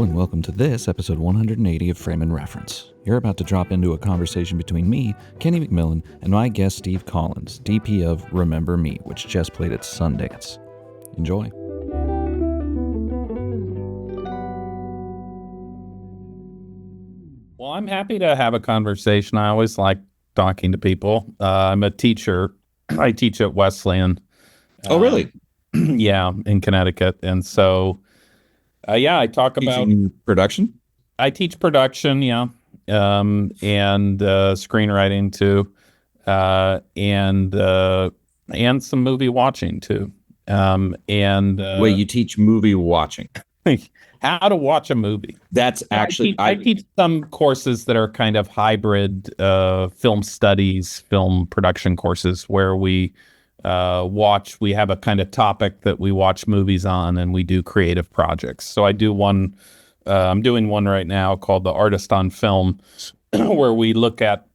and welcome to this episode 180 of Frame and Reference. You're about to drop into a conversation between me, Kenny McMillan, and my guest Steve Collins, DP of Remember Me, which just played at Sundance. Enjoy. Well, I'm happy to have a conversation. I always like talking to people. I'm a teacher. I teach at Wesleyan. Oh, really? Yeah, in Connecticut. And so, I talk about production? I teach production, and screenwriting too, and some movie watching too. Wait, you teach movie watching? How to watch a movie. That's actually... I teach some courses that are kind of hybrid film studies, film production courses where we have a kind of topic that we watch movies on and we do creative projects. So I do one, I'm doing one right now called The Artist on Film, where we look at,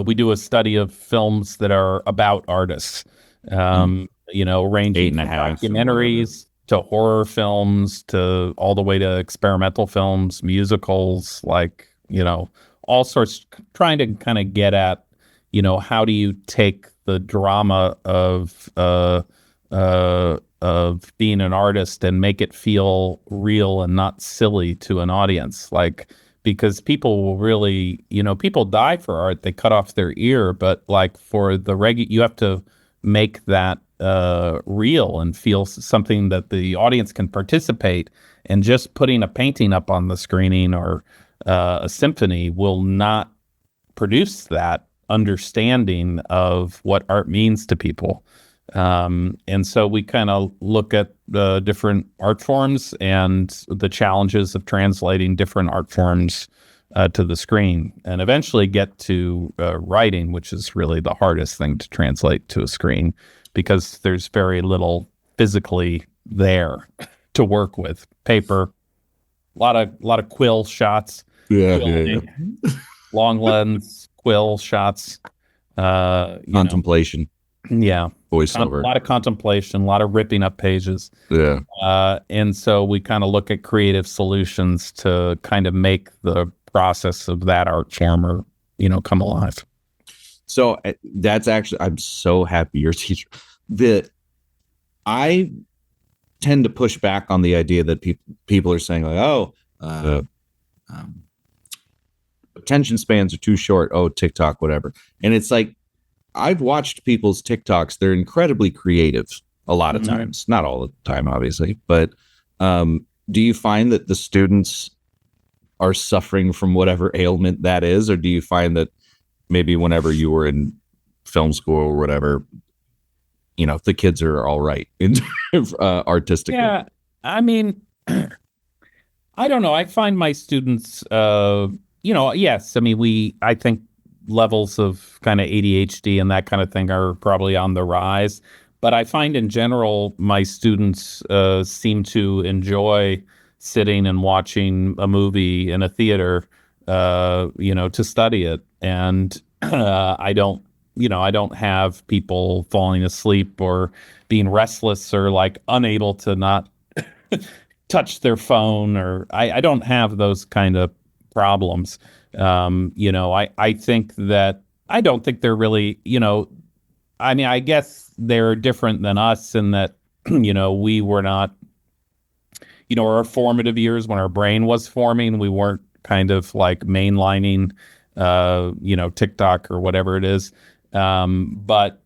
we do a study of films that are about artists, ranging from documentaries to horror films to all the way to experimental films, musicals, all sorts, trying to kind of get at, how do you take the drama of being an artist and make it feel real and not silly to an audience, because people will really, people die for art, they cut off their ear, but for you have to make that real and feel something that the audience can participate, and just putting a painting up on the screening or a symphony will not produce that understanding of what art means to people. And so we kind of look at the different art forms and the challenges of translating different art forms to the screen, and eventually get to writing, which is really the hardest thing to translate to a screen, because there's very little physically there to work with. Paper, a lot of quill shots, long lens quill shots, contemplation, voiceover, a lot of contemplation, a lot of ripping up pages, and so we kind of look at creative solutions to kind of make the process of that art form come alive. So that's actually, I'm so happy you're a teacher. I tend to push back on the idea that people are saying attention spans are too short. Oh, TikTok, whatever. And it's like, I've watched people's TikToks. They're incredibly creative a lot of times, not all the time, obviously. But do you find that the students are suffering from whatever ailment that is? Or do you find that maybe whenever you were in film school or whatever, the kids are all right in artistically? Yeah, I mean, I don't know. I find my students, yes. I mean, I think levels of kind of ADHD and that kind of thing are probably on the rise. But I find in general, my students seem to enjoy sitting and watching a movie in a theater, to study it. And I don't have people falling asleep or being restless or unable to not touch their phone, or I don't have those kind of problems. I think that I don't think they're really, I mean, I guess they're different than us in that, we were not, our formative years when our brain was forming, we weren't kind of mainlining, TikTok or whatever it is. But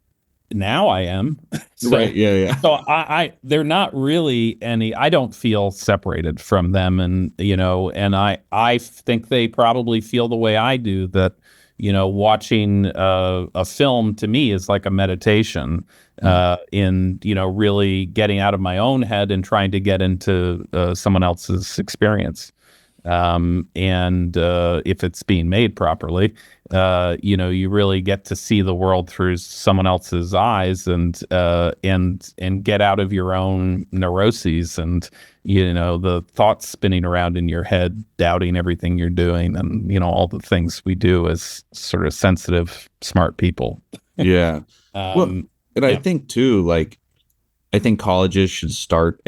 now I am. So, right. Yeah. So they're not really I don't feel separated from them. And, and I think they probably feel the way I do, that, watching a film to me is like a meditation in, really getting out of my own head and trying to get into someone else's experience. And if it's being made properly, you really get to see the world through someone else's eyes, and get out of your own neuroses and, the thoughts spinning around in your head, doubting everything you're doing, and, all the things we do as sort of sensitive, smart people. Yeah. I think too, I think colleges should start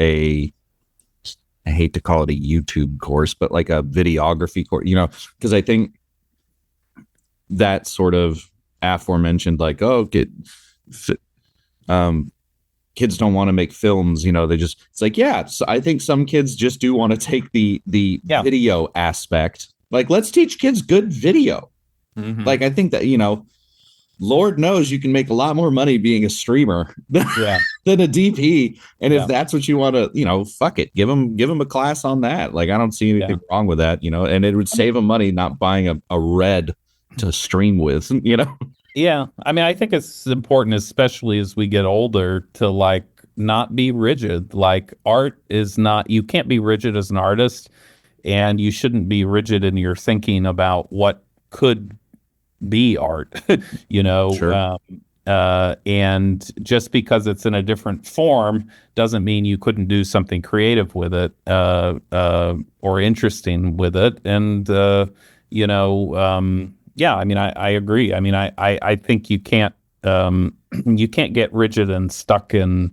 I hate to call it a YouTube course, but like a videography course, because I think that sort of aforementioned, like, oh, um, kids don't want to make films, they just, it's like, yeah, so I think some kids just do want to take the Yeah. video aspect. Like, let's teach kids good video. Mm-hmm. Like, I think that, Lord knows you can make a lot more money being a streamer Yeah. than a DP. And if Yeah. that's what you want to, fuck it, give them a class on that. Like, I don't see Yeah. anything wrong with that, and it would I mean, save them money not buying a red to stream with, yeah. I mean, I think it's important, especially as we get older, to like not be rigid. Like art is not, you can't be rigid as an artist, and you shouldn't be rigid in your thinking about what could be art, Sure. and just because it's in a different form doesn't mean you couldn't do something creative with it, or interesting with it. And, yeah, I mean, I agree. I mean, I think you can't, you can't get rigid and stuck in,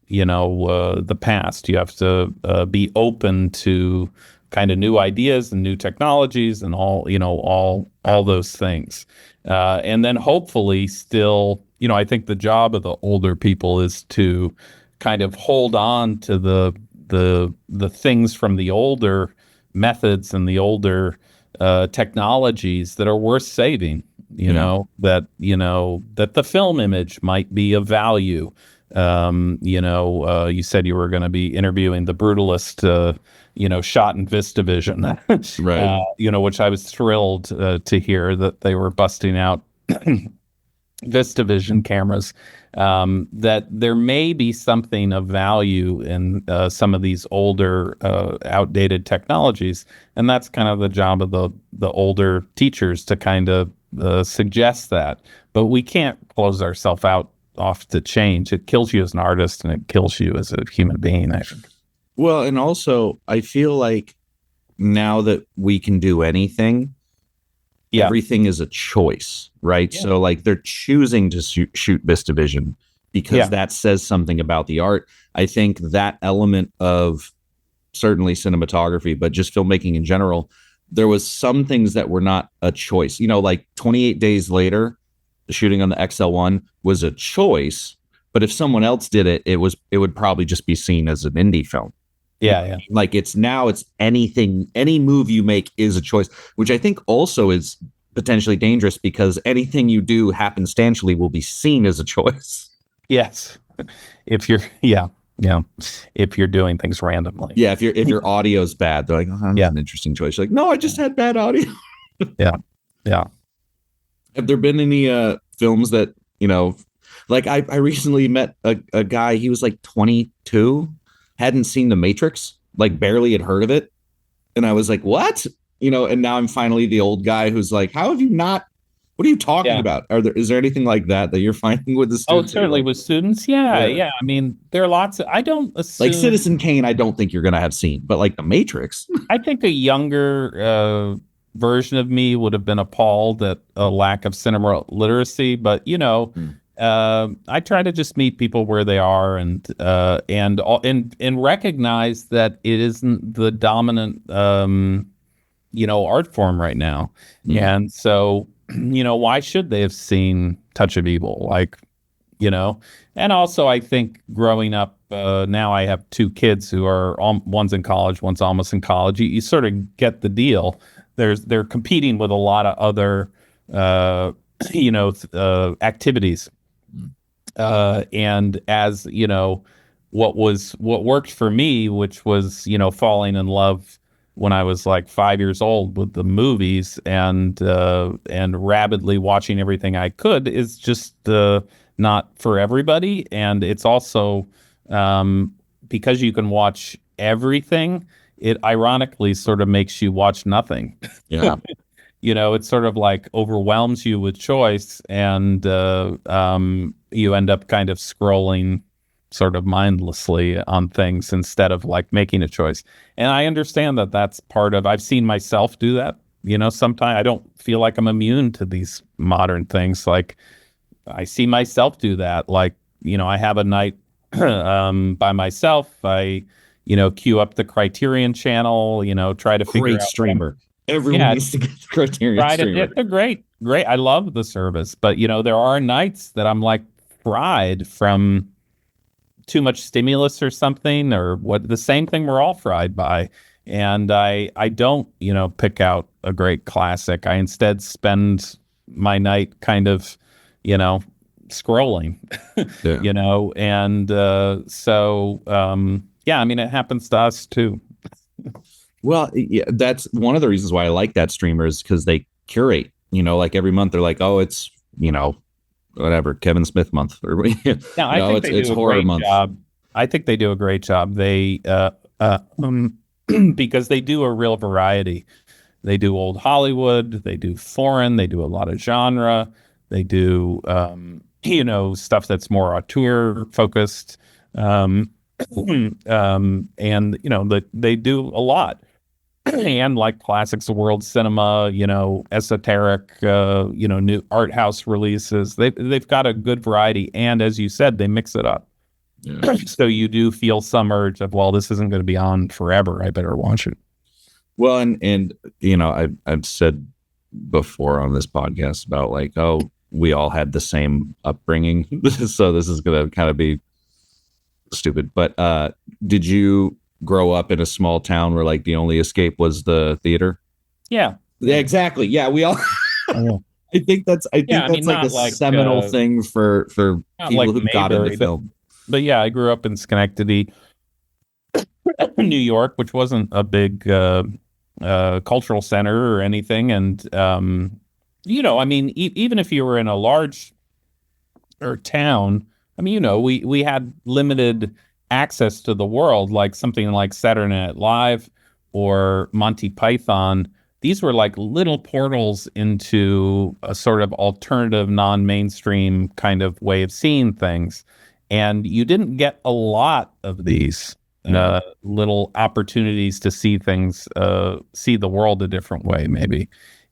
the past. You have to be open to kind of new ideas and new technologies and all those things. And then hopefully still, I think the job of the older people is to kind of hold on to the things from the older methods and the older technologies that are worth saving. Yeah. That the film image might be of value. You said you were going to be interviewing the brutalist, shot in VistaVision, Right. which I was thrilled to hear that they were busting out VistaVision cameras. That there may be something of value in some of these older, outdated technologies, and that's kind of the job of the older teachers to kind of suggest that. But we can't close ourselves out off to change. It kills you as an artist, and it kills you as a human being, I think. Well, and also I feel like now that we can do anything, Yeah. everything is a choice, right? Yeah. So like they're choosing to shoot VistaVision because Yeah. that says something about the art. I think that element of certainly cinematography, but just filmmaking in general, there was some things that were not a choice. Like 28 days later, the shooting on the XL1 was a choice, but if someone else did it, it would probably just be seen as an indie film. Yeah. Yeah. Like it's anything, any move you make is a choice, which I think also is potentially dangerous because anything you do happenstantially will be seen as a choice. Yes. If you're, yeah. Yeah. If you're doing things randomly. Yeah, if your audio's bad, they're like, oh, that's Yeah. an interesting choice. You're like, no, I just had bad audio. Yeah. Yeah. Have there been any films that, like I recently met a guy, he was like 22, hadn't seen The Matrix, like barely had heard of it. And I was like, what? And now I'm finally the old guy who's like, how have you not? What are you talking Yeah. about? Is there anything like that you're finding with the Oh, students that you're certainly like, with students. Yeah. yeah, Yeah. I mean, there are lots of, I don't like assume, Citizen Kane, I don't think you're gonna have seen, but like The Matrix, I think a younger version of me would have been appalled at a lack of cinema literacy. But, I try to just meet people where they are and recognize that it isn't the dominant, art form right now. mm. And so, why should they have seen Touch of Evil? Like, and also I think growing up, now I have two kids who are one's in college, one's almost in college. You sort of get the deal. They're competing with a lot of other, uh, activities. And as what worked for me, which was falling in love when I was like 5 years old with the movies and rapidly watching everything I could, is just not for everybody. And it's also, because you can watch everything, it ironically sort of makes you watch nothing. Yeah, It sort of like overwhelms you with choice, and you end up kind of scrolling sort of mindlessly on things instead of like making a choice. And I understand that that's part of, I've seen myself do that. Sometimes I don't feel like I'm immune to these modern things. Like I see myself do that. Like, I have a night by myself. I queue up the Criterion channel, try to figure Great out what I'm. streamer. Everyone Yeah, needs to get the Criterion tried it. streamer. They're great, great. I love the service, but there are nights that I'm like fried from too much stimulus or something, or what, the same thing we're all fried by. And I don't, pick out a great classic. I instead spend my night kind of, you know, scrolling, Yeah. and yeah, I mean, it happens to us too. Well, yeah, that's one of the reasons why I like that streamer is because they curate. Like every month they're like, oh, it's whatever Kevin Smith month, or Yeah, I think they it's do a horror great month. job. I think they do a great job. They because they do a real variety. They do old Hollywood, they do foreign, they do a lot of genre, they do stuff that's more auteur focused, um, and they do a lot. And like classics of world cinema, esoteric, new art house releases. They've got a good variety, and as you said, they mix it up. Yeah. So you do feel some urge of, well, this isn't going to be on forever. I better watch it. Well, and I've said before on this podcast about like, oh, we all had the same upbringing, so this is gonna kind of be stupid. But did you grow up in a small town where like the only escape was the theater? Yeah, Yeah, yeah. exactly. Yeah, we all. Oh, I yeah. think I mean, that's like a seminal thing for not people like who got into Mayberry, film. but yeah, I grew up in Schenectady, New York, which wasn't a big cultural center or anything. And I mean, even if you were in a large or town, I mean, we had limited access to the world, like something like Saturday Night Live or Monty Python. These were like little portals into a sort of alternative, non-mainstream kind of way of seeing things. And you didn't get a lot of these Yeah. little opportunities to see things, see the world a different way, maybe.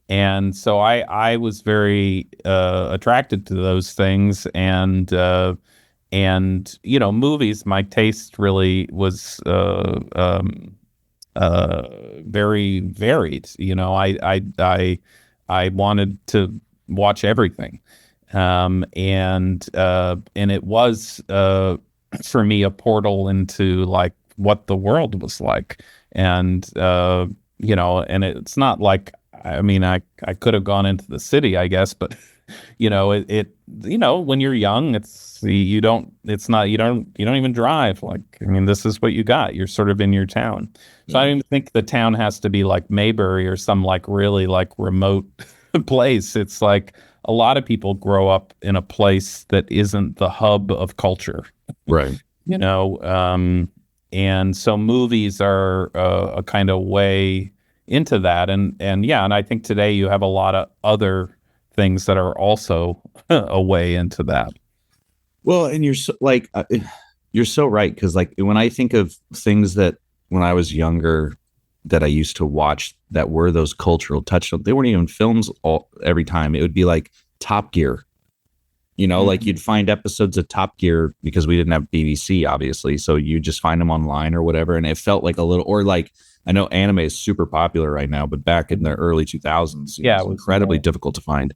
And so I was very attracted to those things, and movies. My taste really was very varied. I wanted to watch everything, and it was for me a portal into like what the world was like, and and it's not like, I mean, I could have gone into the city, I guess, but when you're young, you don't even drive. Like, I mean, this is what you got. You're sort of in your town. So I Yeah. don't even think the town has to be like Mayberry or some like really like remote place. It's like a lot of people grow up in a place that isn't the hub of culture, Right. you know. And so movies are a kind of way into that, and yeah, and I think today you have a lot of other things that are also a way into that. Well, and you're so, like, you're so right because like when I think of things that when I was younger that I used to watch that were those cultural touchstones, they weren't even films every time. It would be like Top Gear. Like Mhm. you'd find episodes of Top Gear because we didn't have BBC, obviously. So you just find them online or whatever. And it felt like a little, or like, I know anime is super popular right now, but back in the early 2000s, it Yeah, was it was incredibly difficult to find.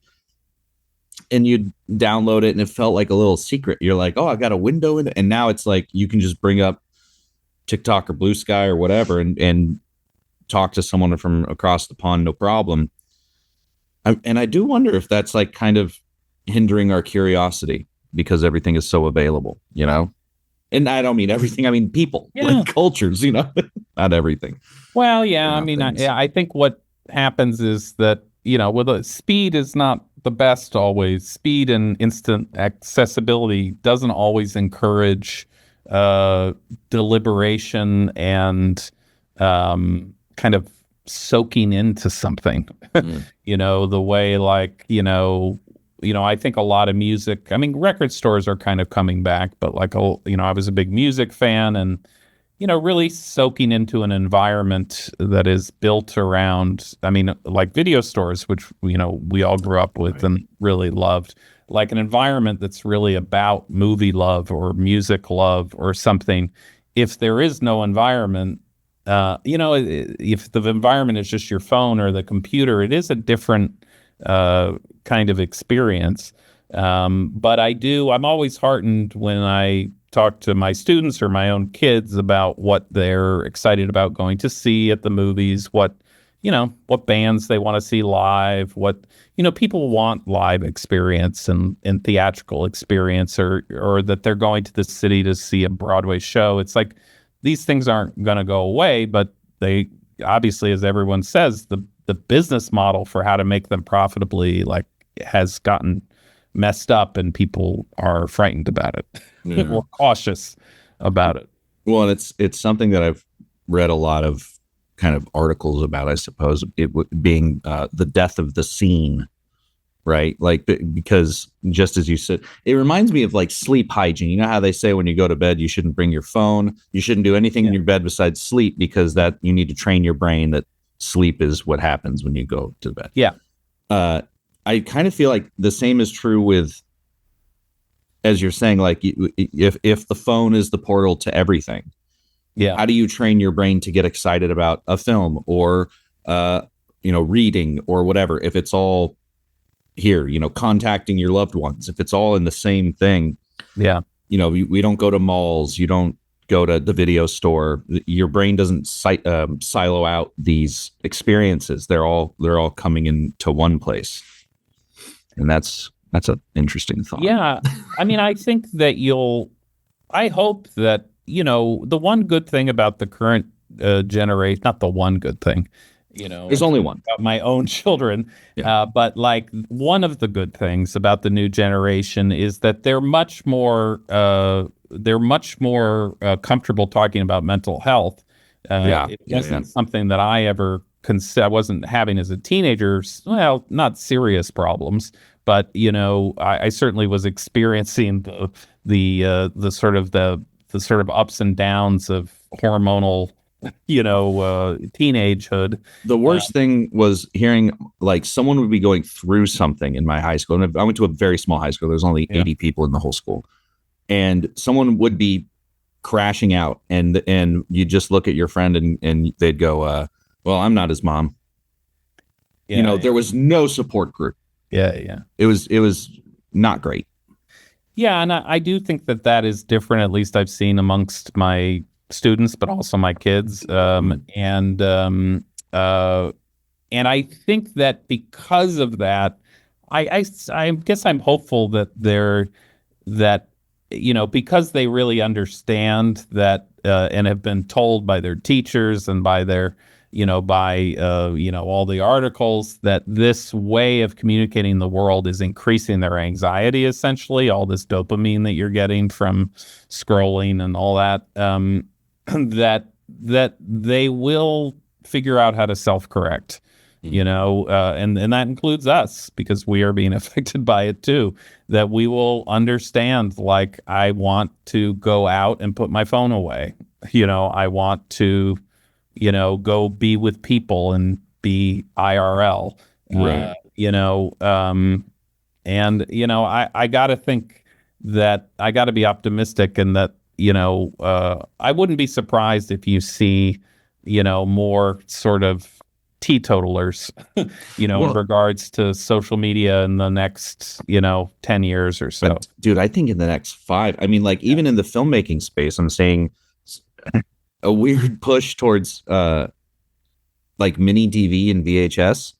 And you'd download it and it felt like a little secret. You're like, oh, I got a window in it. And now it's like you can just bring up TikTok or Blue Sky or whatever and talk to someone from across the pond, no problem. And I do wonder if that's like kind of hindering our curiosity because everything is so available. And I don't mean everything, I mean people, yeah. like cultures, not everything Well, or yeah, I not mean, things. I think what happens is that, with speed is not the best always. Speed and instant accessibility doesn't always encourage uh, deliberation and kind of soaking into something. Mm. The way like, I think a lot of music, I mean, record stores are kind of coming back, but like, I was a big music fan, and really soaking into an environment that is built around, I mean, like video stores, which, we all grew up with Right. and really loved, like an environment that's really about movie love or music love or something if there is no environment, if the environment is just your phone or the computer, it is a different kind of experience. But I'm always heartened when I talk to my students or my own kids about what they're excited about going to see at the movies, what bands they want to see live, people want live experience and theatrical experience, or that they're going to the city to see a Broadway show. It's like these things aren't going to go away, but they obviously, as everyone says, the business model for how to make them profitably has gotten messed up, and people are frightened about it Yeah. or cautious about it. Well, and it's something that I've read a lot of kind of articles about, I suppose, being the death of the scene, right? Like, because just as you said, it reminds me of like sleep hygiene. You know how they say when you go to bed, you shouldn't bring your phone, you shouldn't do anything in Yeah. your bed besides sleep, because that you need to train your brain that sleep is what happens when you go to bed. Yeah. Uh, I kind of feel like the same is true with, as you're saying, like if the phone is the portal to everything, Yeah. how do you train your brain to get excited about a film or reading or whatever, if it's all here, contacting your loved ones, if it's all in the same thing? Yeah. We don't go to malls, you don't go to the video store, your brain doesn't silo out these experiences. They're all coming into one place, and that's an interesting thought. Yeah. I mean, I think that I hope that, the one good thing about the current generation, not the one good thing, There's I'm only talking one. about my own children, Yeah. but like one of the good things about the new generation is that they're much more comfortable talking about mental health. Yeah, It yeah, yeah. wasn't something that I ever consider. I wasn't having as a teenager. Well, not serious problems, but I certainly was experiencing the sort of ups and downs of hormonal, teenagehood. The Uh, worst thing was hearing like someone would be going through something in my high school. And I went to a very small high school. There was only yeah. 80 people in the whole school. And someone would be crashing out, and you just look at your friend, and they'd go, well, I'm not his mom. Yeah. There was no support group. Yeah. Yeah. It was not great. Yeah, and I do think that that is different. At least I've seen amongst my students, but also my kids. And I think that because of that, I guess I'm hopeful that because they really understand that and have been told by their teachers and by their by all the articles that this way of communicating in the world is increasing their anxiety, essentially all this dopamine that you're getting from scrolling and all that, that they will figure out how to self-correct, and that includes us because we are being affected by it too, that we will understand, like, I want to go out and put my phone away. I want to, go be with people and be IRL. Right. I got to think that I got to be optimistic, and that, I wouldn't be surprised if you see, more sort of teetotalers, in Well, regards to social media in the next, 10 years or so. but dude, I think in the next 5, I mean, like even in the filmmaking space, I'm saying a weird push towards like mini DV and VHS.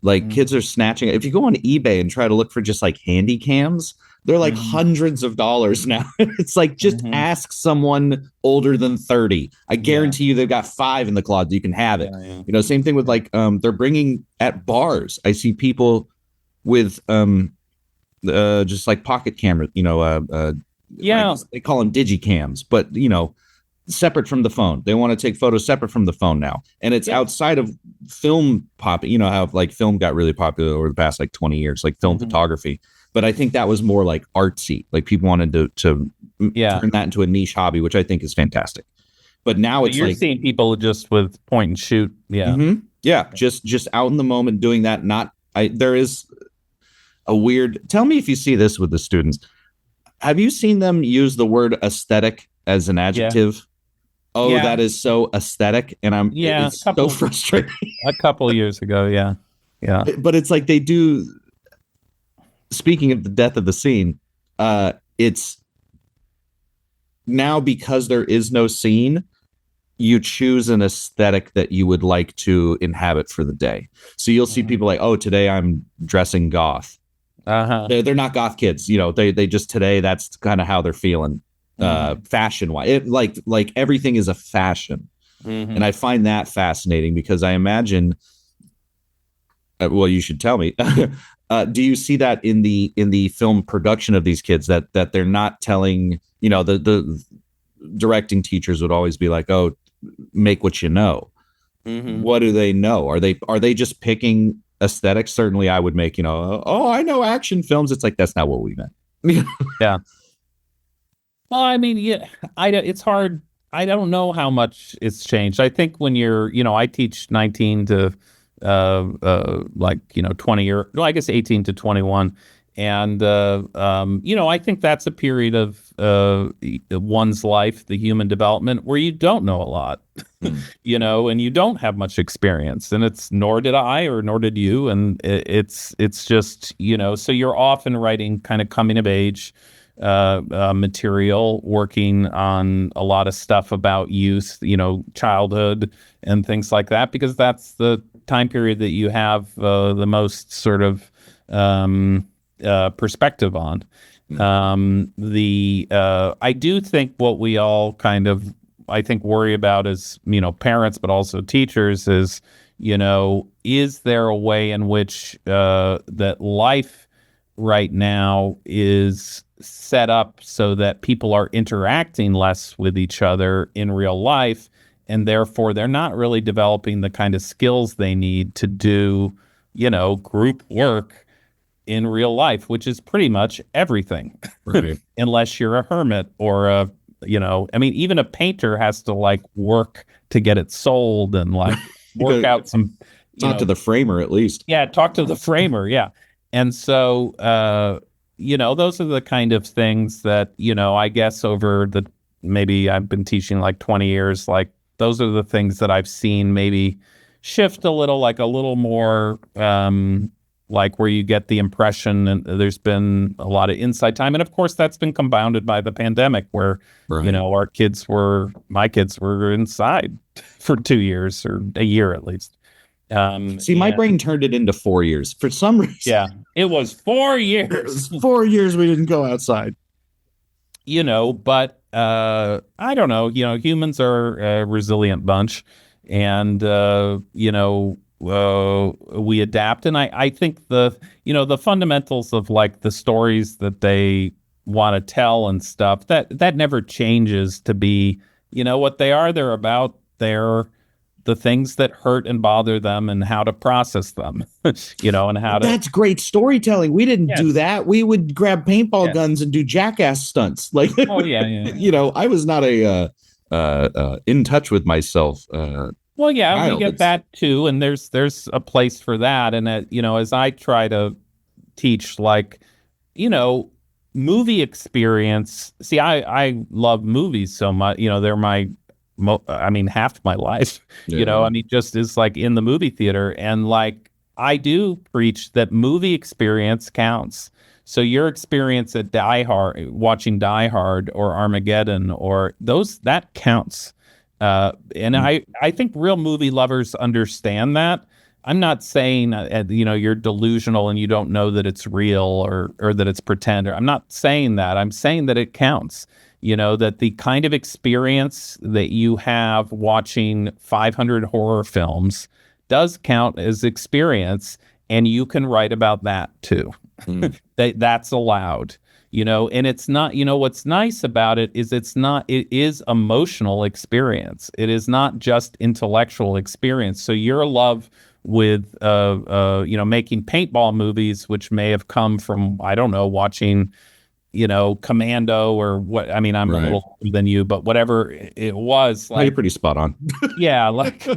Like Mhm. kids are snatching. If you go on eBay and try to look for just like handy cams, they're like Mhm. hundreds of dollars now. It's like, just Mhm. ask someone older than 30. I Yeah. guarantee you they've got 5 in the closet. You can have it. Yeah. Yeah. Same thing with like they're bringing at bars. I see people with just like pocket cameras, I Yeah. guess they call them digicams, but separate from the phone. They want to take photos separate from the phone now. And it's Yeah. outside of film pop, how like film got really popular over the past like 20 years, like film Mhm. photography. But I think that was more like artsy. Like people wanted to Yeah. turn that into a niche hobby, which I think is fantastic. But now But it's you're like, seeing people just with point and shoot. Yeah. yeah, just out in the moment doing that. Not I there is a weird, tell me if you see this with the students. Have you seen them use the word aesthetic as an Yeah. adjective? Oh, Yeah, that is so aesthetic, and yeah, it's so frustrating. a couple years ago. Yeah, yeah. But it's like they do. Speaking of the death of the scene, it's now because there is no scene, you choose an aesthetic that you would like to inhabit for the day. So you'll see Mhm. people like, oh, today I'm dressing goth. Uh-huh. They're not goth kids, you know. They just today that's kind of how they're feeling, Hmm. fashion wise. Like everything is a fashion, and Hmm. I find that fascinating because I imagine. Well, you should tell me. Do you see that in the film production of these kids that they're not telling? You know, the directing teachers would always be like, "Oh, make what you know." Hmm. What do they know? Are they just picking aesthetics? Certainly, I would make, oh, I know action films. It's like that's not what we meant. Yeah. Well, I mean, yeah, it's hard. I don't know how much it's changed. I think when I teach 19 to like, 20 well, I guess 18 to 21. And I think that's a period of one's life, the human development where you don't know a lot. Hmm. And you don't have much experience, and it's nor did I, or nor did you, and it's just, so you're often writing kind of coming of age material, working on a lot of stuff about youth, childhood and things like that, because that's the time period that you have the most sort of perspective on. The I do think what we all kind of, I think, worry about as, parents, but also teachers is, is there a way in which that life right now is set up so that people are interacting less with each other in real life, and therefore they're not really developing the kind of skills they need to do, group work in real life, which is pretty much everything, Right. unless you're a hermit or I mean, even a painter has to like work to get it sold and like You work go out some, talk to the framer at least. yeah, talk to the framer. Yeah. And so, those are the kind of things that, I guess over the, maybe I've been teaching like 20 years, like those are the things that I've seen maybe shift a little, like a little more, like where you get the impression, and there's been a lot of inside time. And of course, that's been compounded by the pandemic where, Right. my kids were inside for 2 years or a year at least. See, my And brain turned it into 4 years for some reason. yeah, it was 4 years. It was 4 years we didn't go outside. But I don't know, humans are a resilient bunch, and we adapt. And I think the fundamentals of like the stories that they want to tell and stuff, that never changes to be, what they are. They're about the things that hurt and bother them and how to process them, and how But to, that's great storytelling. We didn't do yes, that. We would grab paintball yes. guns and do jackass stunts. Like, Oh yeah, yeah. I was not a in touch with myself Well, yeah, we child. get It's that too, and there's a place for that. And as I try to teach, like, you know, movie experience. See, I love movies so much. They're I mean, half my life. yeah, I mean, just is like in the movie theater, and like I do preach that movie experience counts. So your experience at Die Hard, watching Die Hard or Armageddon, or those, that counts. And mm, I think real movie lovers understand that. I'm not saying you're delusional and you don't know that it's real, or that it's pretend. I'm not saying that. I'm saying that it counts. That the kind of experience that you have watching 500 horror films does count as experience, and you can write about that too. mm, That's allowed. And it's not, what's nice about it is it is emotional experience. It is not just intellectual experience. So your love with making paintball movies, which may have come from, I don't know, watching, Commando, or what. I mean, I'm a right. little older than you, but whatever it was, Oh, you're like, pretty spot on. yeah, like,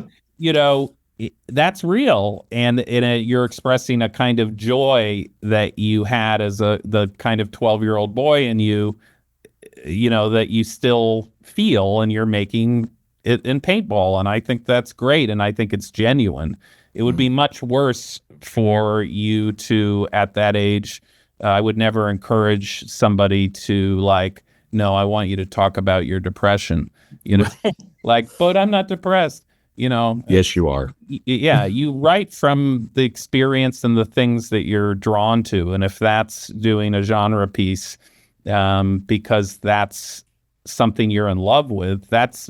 that's real, and you're expressing a kind of joy that you had as the kind of 12-year-old boy in you, that you still feel, and you're making in paintball, and I think that's great, and I think it's genuine. It would be much worse for you to, at that age, I would never encourage somebody to like, no, I want you to talk about your depression, you know, like, but I'm not depressed, you know. Yes, you are. Yeah, you write from the experience and the things that you're drawn to. And if that's doing a genre piece, because that's something you're in love with, that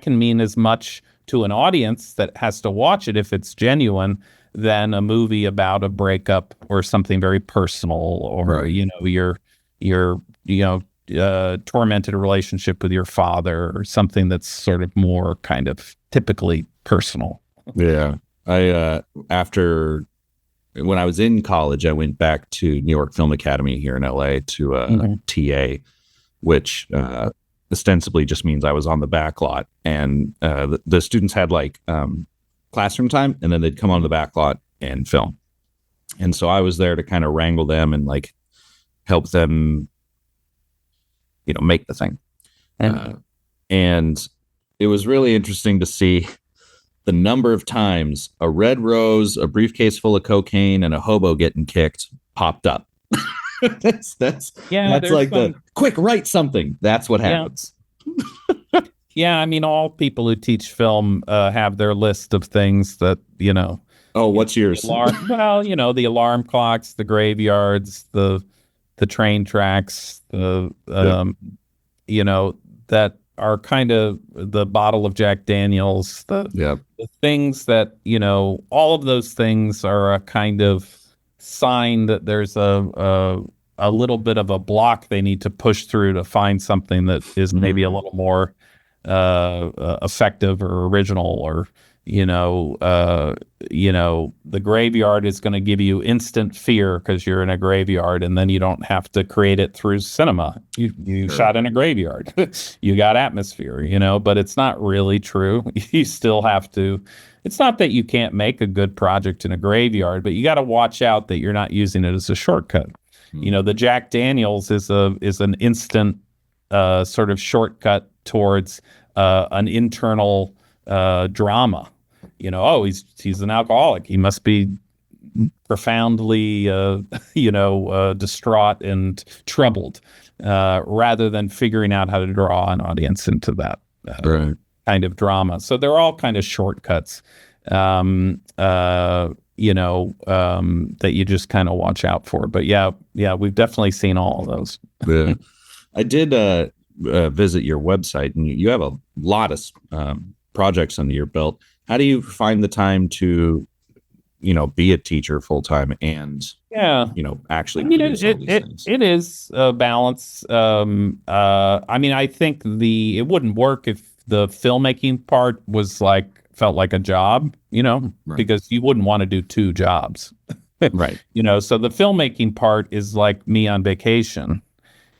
can mean as much to an audience that has to watch it if it's genuine than a movie about a breakup or something very personal, or Right. your tormented relationship with your father, or something that's sort of more kind of typically personal. Yeah. After when I was in college, I went back to New York Film Academy here in LA to Mhm. TA, which ostensibly just means I was on the back lot. And the students had like classroom time, and then they'd come on the back lot and film. And so I was there to kind of wrangle them and like help them, make the thing. Uh, and it was really interesting to see the number of times a red rose, a briefcase full of cocaine, and a hobo getting kicked popped up. Yeah, That's there's like the some. quick write something. That's what Yeah, happens. yeah. I mean, all people who teach film have their list of things that Oh, you know, what's the yours? alarm. Well, the alarm clocks, the graveyards, the train tracks, the Yep. that are kind of the bottle of Jack Daniels, Yep. the things that, all of those things are a kind of sign that there's a little bit of a block they need to push through to find something that is maybe a little more effective or original, or you know, uh, the graveyard is going to give you instant fear because you're in a graveyard, and then you don't have to create it through cinema. You Sure. shot in a graveyard, you got atmosphere, but it's not really true. You still have to. It's not that you can't make a good project in a graveyard, but you got to watch out that you're not using it as a shortcut. The Jack Daniels is an instant sort of shortcut towards an internal drama. He's an alcoholic. He must be profoundly, distraught and troubled, rather than figuring out how to draw an audience into that Right. kind of drama. So they're all kind of shortcuts, that you just kind of watch out for. But yeah, we've definitely seen all of those. Yeah. I did visit your website, and you have a lot of projects under your belt. How do you find the time to, be a teacher full time and, Yeah. actually I mean, produce all these things? it is a balance. I mean, I think it wouldn't work if the filmmaking part felt like a job, Right. because you wouldn't want to do two jobs. Right. So the filmmaking part is like me on vacation.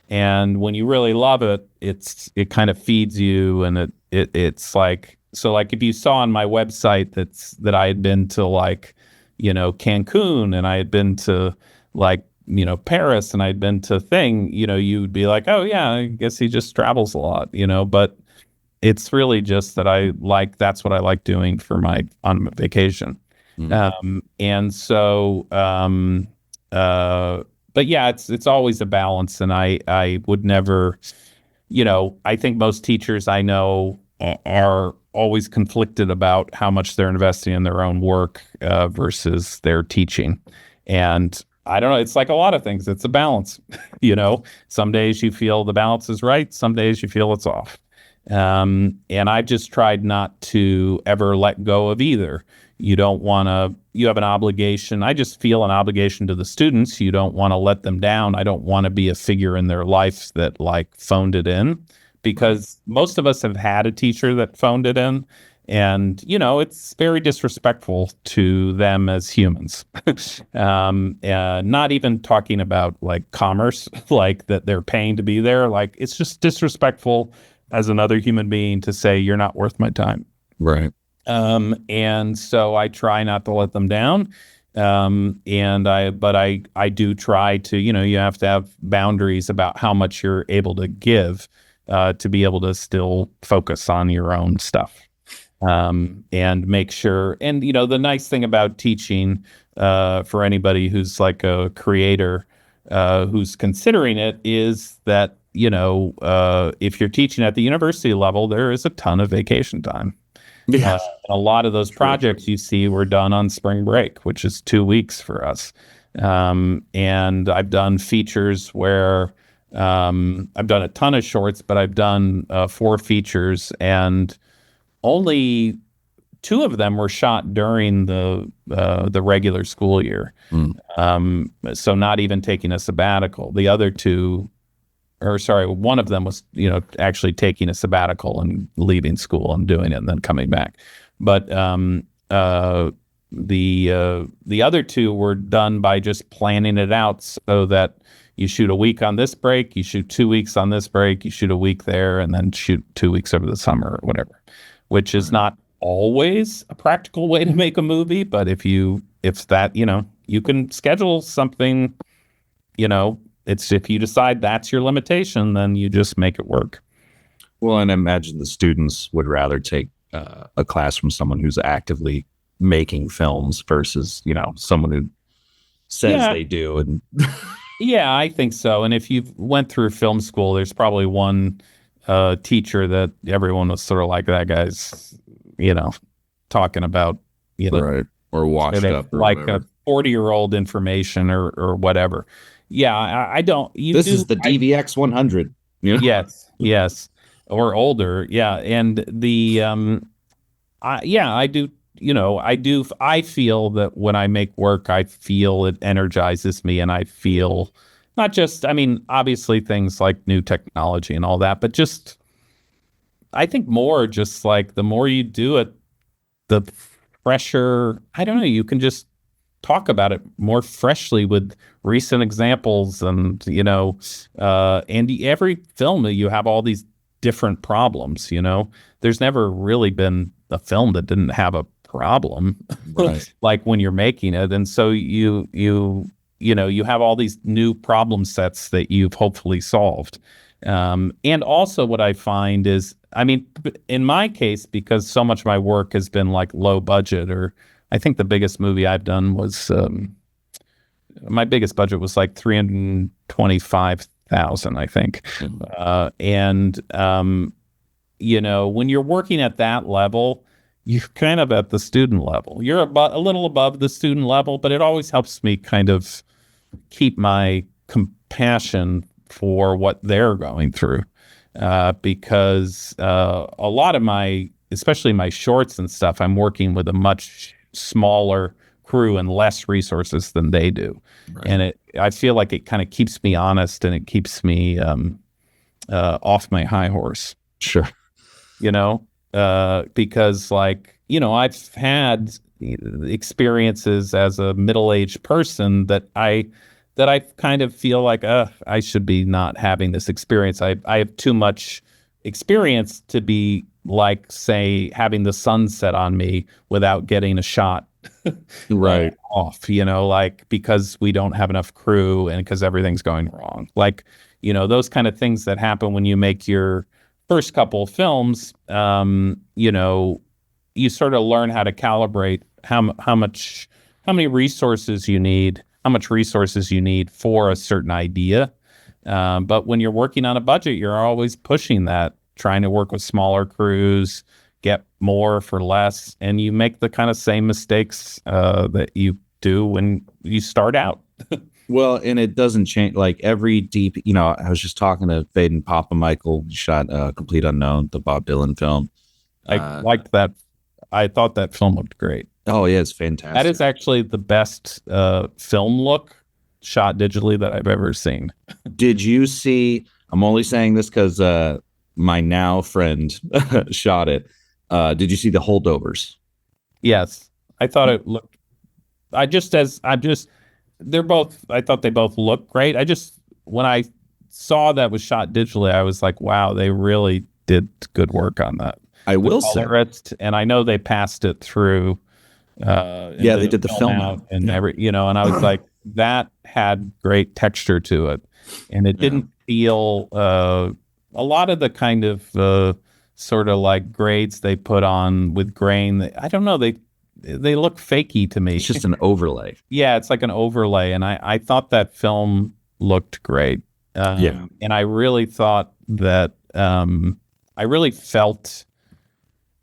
And when you really love it, it kind of feeds you, and it's like, so like if you saw on my website that I had been to like, Cancun, and I had been to like, Paris, and I'd been to you'd be like, oh yeah, I guess he just travels a lot, but it's really just that that's what I like doing on vacation. Mm. And so, but yeah, it's always a balance, and I would never, I think most teachers I know are always conflicted about how much they're investing in their own work versus their teaching. And I don't know, it's like a lot of things. It's a balance. Some days you feel the balance is right, some days you feel it's off. And I've just tried not to ever let go of either. You have an obligation. I just feel an obligation to the students. You don't want to let them down. I don't want to be a figure in their life that like phoned it in, because most of us have had a teacher that phoned it in. And, it's very disrespectful to them as humans. Not even talking about like commerce, like that they're paying to be there. Like it's just disrespectful as another human being to say you're not worth my time. Right. And so I try not to let them down. But I do try to, you have to have boundaries about how much you're able to give. to be able to still focus on your own stuff, and make sure. And the nice thing about teaching, for anybody who's like a creator, who's considering it, is that if you're teaching at the university level, there is a ton of vacation time. Yeah, A lot of those true. projects you see were done on spring break, which is 2 weeks for us. And I've done features where I've done a ton of shorts, but I've done 4 features, and only 2 of them were shot during the regular school year. Mm, So not even taking a sabbatical. The other two, or sorry, one of them was, actually taking a sabbatical and leaving school and doing it and then coming back. But the other two were done by just planning it out so that you shoot a week on this break, you shoot 2 weeks on this break, you shoot a week there, and then shoot 2 weeks over the summer or whatever, which is right. not always a practical way to make a movie. But if that, you can schedule something, it's if you decide that's your limitation, then you just make it work. Well, and I imagine the students would rather take a class from someone who's actively making films versus, someone who says Yeah, they do. And yeah, I think so. And if you went through film school, there's probably one teacher that everyone was sort of like, that guy's, talking about, you know, right, or washed they up or like a whatever. 40-year-old information or whatever. Yeah, I don't. You This is do. the DVX 100. Yes, yes, or older. Yeah, and I do. I feel that when I make work, I feel it energizes me, and I feel not just. I mean, obviously things like new technology and all that, but just I think more just like the more you do it, the fresher. I don't know. You can just talk about it more freshly with recent examples, and every film you have all these different problems. There's never really been a film that didn't have a problem Right. like when you're making it. And so you have all these new problem sets that you've hopefully solved. And also what I find is, I mean, in my case, because so much of my work has been like low budget, or I think the biggest movie I've done was my biggest budget was like 325,000, I think. Mhm. And when you're working at that level, you're kind of at the student level. You're a little above the student level, but it always helps me kind of keep my compassion for what they're going through, because a lot of especially my shorts and stuff, I'm working with a much smaller crew and less resources than they do. Right. And I feel like it kind of keeps me honest, and it keeps me off my high horse, Sure. you know, because I've had experiences as a middle-aged person that I kind of feel like, I should be not having this experience. I have too much experience to be like, say, having the sun set on me without getting a shot Right. off, like because we don't have enough crew and because everything's going wrong. Like, those kind of things that happen when you make your first couple of films. You sort of learn how to calibrate how many resources you need, how much resources you need for a certain idea. But when you're working on a budget, you're always pushing that, trying to work with smaller crews, get more for less, and you make the kind of same mistakes that you do when you start out. Well, and it doesn't change. Like every deep, I was just talking to Fade and Papa Michael, who shot Complete Unknown, the Bob Dylan film. I Uh, liked that. I thought that film looked great. oh yeah, it's That is fantastic. actually the best film look shot digitally that I've ever seen. Did you see? I'm only saying this because my now friend shot it. Did you see the holdovers? Yes, I thought it looked. I'm just. They're both. I thought they both looked great. When I saw that was shot digitally, I was like, wow, they really did good work on that. I The will say, colorist, and I know they passed it through and yeah, they did a did the film film out. out and Yeah, and I was like, that had great texture to it, and it yeah, didn't feel a lot of the kind of sort of like grades they put on with grain, I don't know, they look fakey to It's me. just an overlay. Yeah, it's like an overlay, and I thought that film looked great, Yeah. and I really thought that I really felt.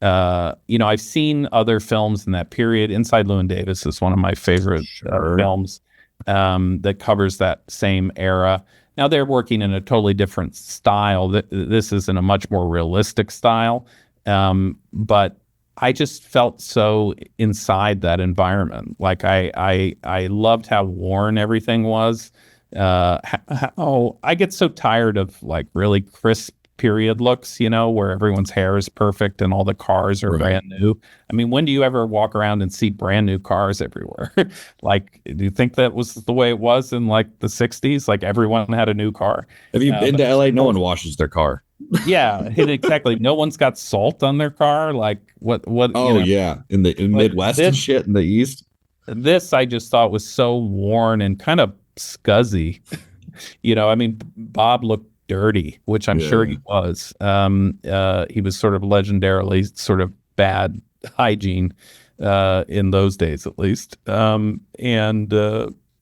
I've seen other films in that period. Inside Llewyn Davis is one of my favorite Sure. films that covers that same era. Now they're working in a totally different style. This is in a much more realistic style, but I just felt so inside that environment. Like I loved how worn everything was. How I get so tired of like really crisp period looks, where everyone's hair is perfect and all the cars are Right. brand new. I mean, when do you ever walk around and see brand new cars everywhere? Like, do you think that was the way it was in like the 60s? Like everyone had a new car. Have you been But to it's LA? No one so, washes their car. yeah, exactly. No one's got salt on their car. Like Oh yeah, in but Midwest and shit in the East. this I just thought was so worn and kind of scuzzy. I mean, Bob looked dirty, which I'm sure Yeah. he was. He was sort of legendarily sort of bad hygiene in those days, at least. And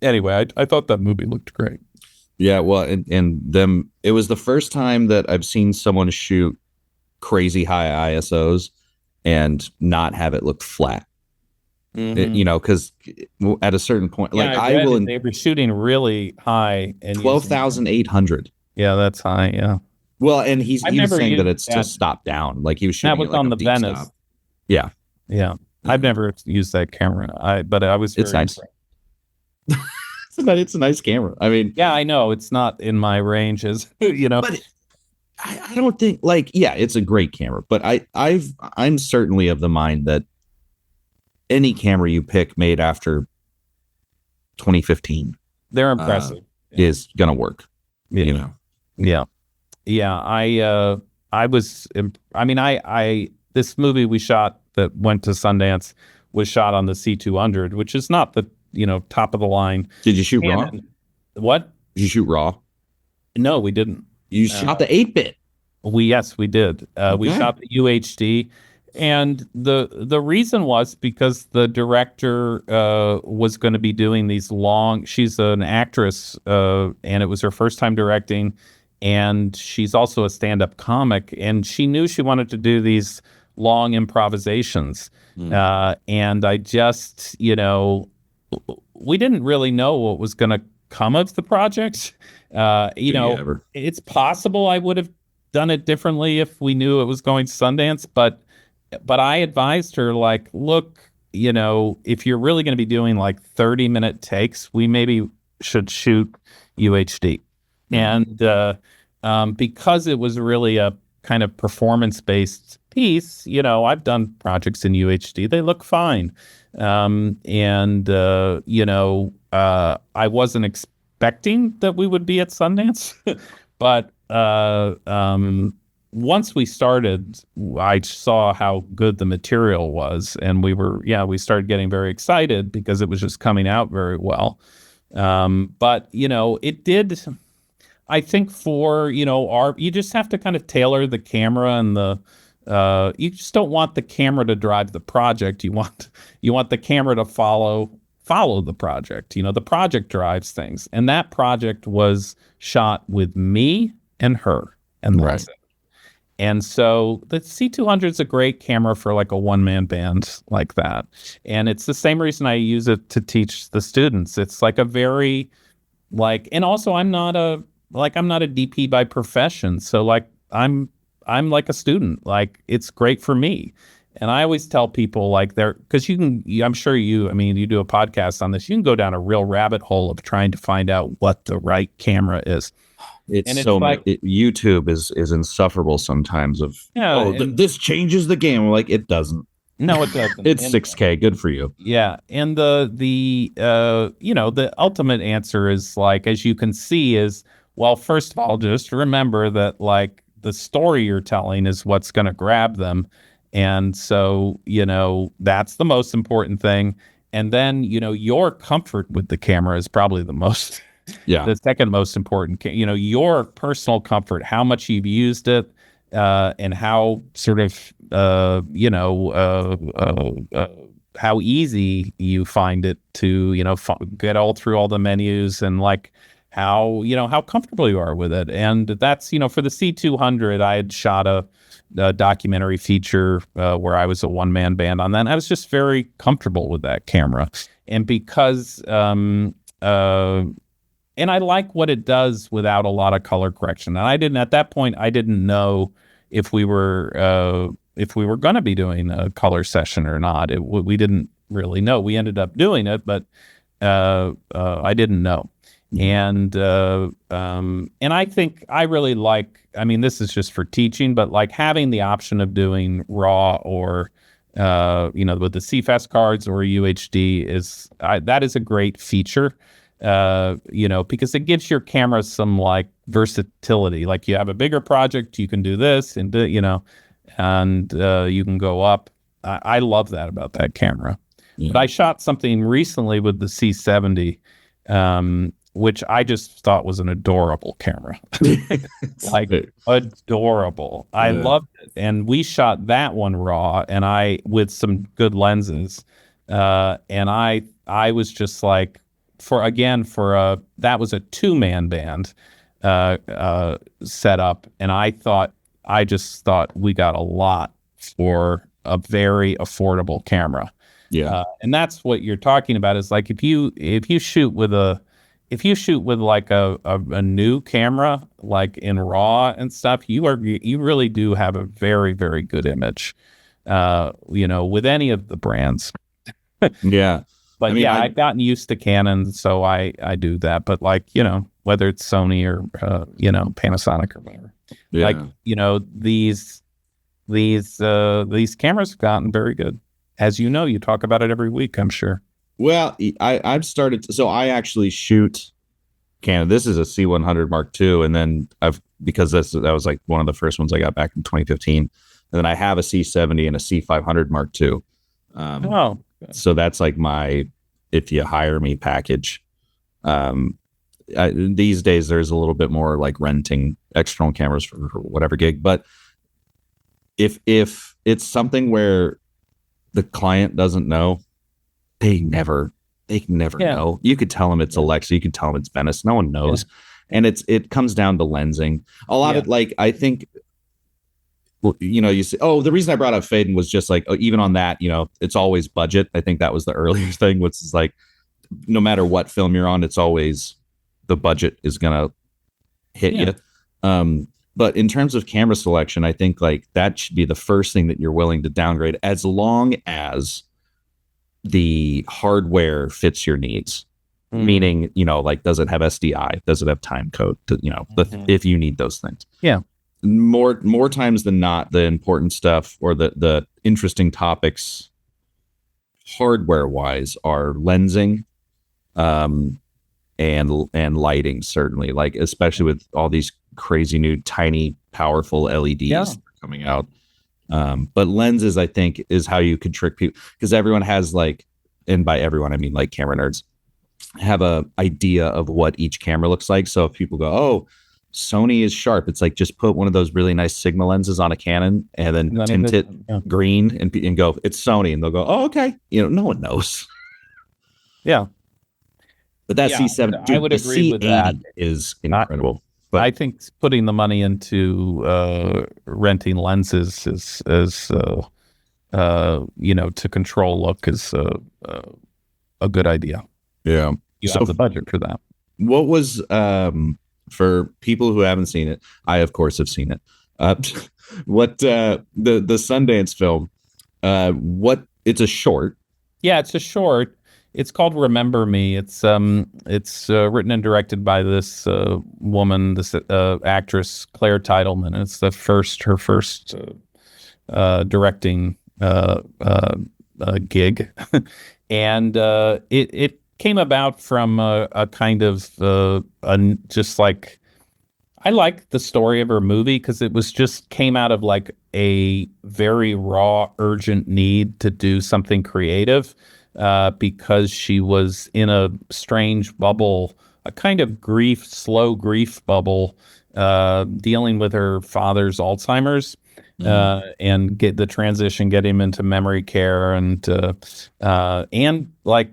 anyway, I thought that movie looked great. Yeah, well, and them. It was the first time that I've seen someone shoot crazy high ISOs and not have it look flat. Hmm. Because at a certain point, Yeah, like I I read will it. in They were shooting really high and using. 12,800. Yeah, that's high. Yeah, Well, and I've he was never saying that used it's to that. stop down, like he was That shooting was it like on a the deep stop. Venice. Yeah, Yeah, I've uh, never used that camera. But I was it's very nice. impressed. It's a nice camera. I mean, Yeah, I know it's not in my range as you know. but I don't think like yeah, it's a great camera, but I'm certainly of the mind that any camera you pick made after 2015 They're uh, impressive. Yeah. is gonna work. Yeah. You know, Yeah. Yeah. I was I mean I this movie we shot that went to Sundance was shot on the C200, which is not the, top of the line did you shoot raw? Canon. What? Did you shoot raw? No, we didn't. You Uh, shot the 8-bit. Yes, we did. We Okay. shot the UHD, and the reason was because the director was going to be doing these long. She's an actress, and it was her first time directing, and she's also a stand-up comic, and she knew she wanted to do these long improvisations. Hmm. And I just, we didn't really know what was going to come of the project. Do you ever? It's possible I would have done it differently if we knew it was going to Sundance, but I advised her like, look, if you're really going to be doing like 30-minute takes, we maybe should shoot UHD. Hmm. And because it was really a kind of performance-based piece, I've done projects in UHD. They look fine. And I wasn't expecting that we would be at Sundance, but once we started, I saw how good the material was, and we started getting very excited because it was just coming out very well. But it did. I think for you just have to kind of tailor the camera and the. You just don't want the camera to drive the project. You want the camera to follow the project. The project drives things, and that project was shot with me and her, and Right. that's it. And so the C200 is a great camera for like a one-man band like that. And it's the same reason I use it to teach the students. It's like a very like, and also I'm not a DP by profession. So like I'm like a student. Like it's great for me. And I always tell people like because I'm sure I mean, you do a podcast on this, you can go down a real rabbit hole of trying to find out what the right camera is. It's And it's so like, YouTube is insufferable sometimes. Of yeah, oh, and this changes the game. I'm like it doesn't. no, it doesn't. It's 6K. Good for you. Yeah, and the ultimate answer is like, as you can see, is, well, first of all, just remember that like the story you're telling is what's going to grab them, and so that's the most important thing. And then your comfort with the camera is probably the most Yeah. The second most important, your personal comfort, how much you've used it, and how sort of, how easy you find it to, get all through all the menus, and like how comfortable you are with it. And that's, for the C200, I had shot a documentary feature where I was a one-man band on that. And I was just very comfortable with that camera. And because, and I like what it does without a lot of color correction. And at that point, I didn't know if we were going to be doing a color session or not. We didn't really know. We ended up doing it, but I didn't know. And I think I really like, I mean, this is just for teaching, but like having the option of doing raw or, with the CFast cards or UHD that is a great feature, because it gives your camera some like versatility. Like you have a bigger project, you can do this and, and you can go up. I love that about that camera. Yeah. But I shot something recently with the C70, which I just thought was an adorable camera. Like adorable. I loved it. And we shot that one raw and with some good lenses. And I was just like, that was a two-man band setup. And I just thought we got a lot for a very affordable camera. Yeah. And that's what you're talking about, is like if you shoot with like a new camera, like in RAW and stuff, you really do have a very, very good image, with any of the brands. Yeah. But I mean, yeah, I've gotten used to Canon, so I do that. But like, whether it's Sony or Panasonic or whatever, like, yeah. these cameras have gotten very good. As you know, you talk about it every week, I'm sure. Well, I've started so I actually shoot Canon. This is a C100 Mark II, and then because that was like one of the first ones I got back in 2015, and then I have a C70 and a C500 Mark II. Oh, So that's like my if you hire me package. These days there's a little bit more like renting external cameras for whatever gig, but if it's something where the client doesn't know, they can never know. You could tell them it's Alexa, you could tell them it's Venice, no one knows. And it comes down to lensing a lot of, like, I think, well, you say, oh, the reason I brought up Faden was just like, even on that, it's always budget. I think that was the earlier thing, which is like, no matter what film you're on, it's always the budget is gonna hit you. But in terms of camera selection, I think like that should be the first thing that you're willing to downgrade, as long as the hardware fits your needs. Meaning, like, does it have SDI? Does it have time code? If you need those things. Yeah. More times than not, the important stuff or the interesting topics, hardware wise, are lensing, and lighting, certainly, like especially with all these crazy new tiny powerful LEDs coming out. But lenses, I think, is how you could trick people, because everyone has like, and by everyone I mean like camera nerds, have a idea of what each camera looks like. So if people go, oh, Sony is sharp, it's like, just put one of those really nice Sigma lenses on a Canon and then tint it green and go, it's Sony, and they'll go, oh, okay. No one knows. Yeah. But that C7, dude, I would the agree C80 with that. is incredible. But I think putting the money into renting lenses is to control look is a good idea. Yeah. You have the budget for that. What was, for people who haven't seen it, I of course have seen it. What the Sundance film? It's a short. Yeah, it's a short. It's called Remember Me. It's written and directed by this woman, this actress Claire Titleman. It's her first directing gig, and it came about from a kind of just like, I like the story of her movie because it was just came out of like a very raw, urgent need to do something creative. because she was in a strange bubble, a kind of grief, slow grief bubble, dealing with her father's Alzheimer's. Mm. And get the transition, get him into memory care, and like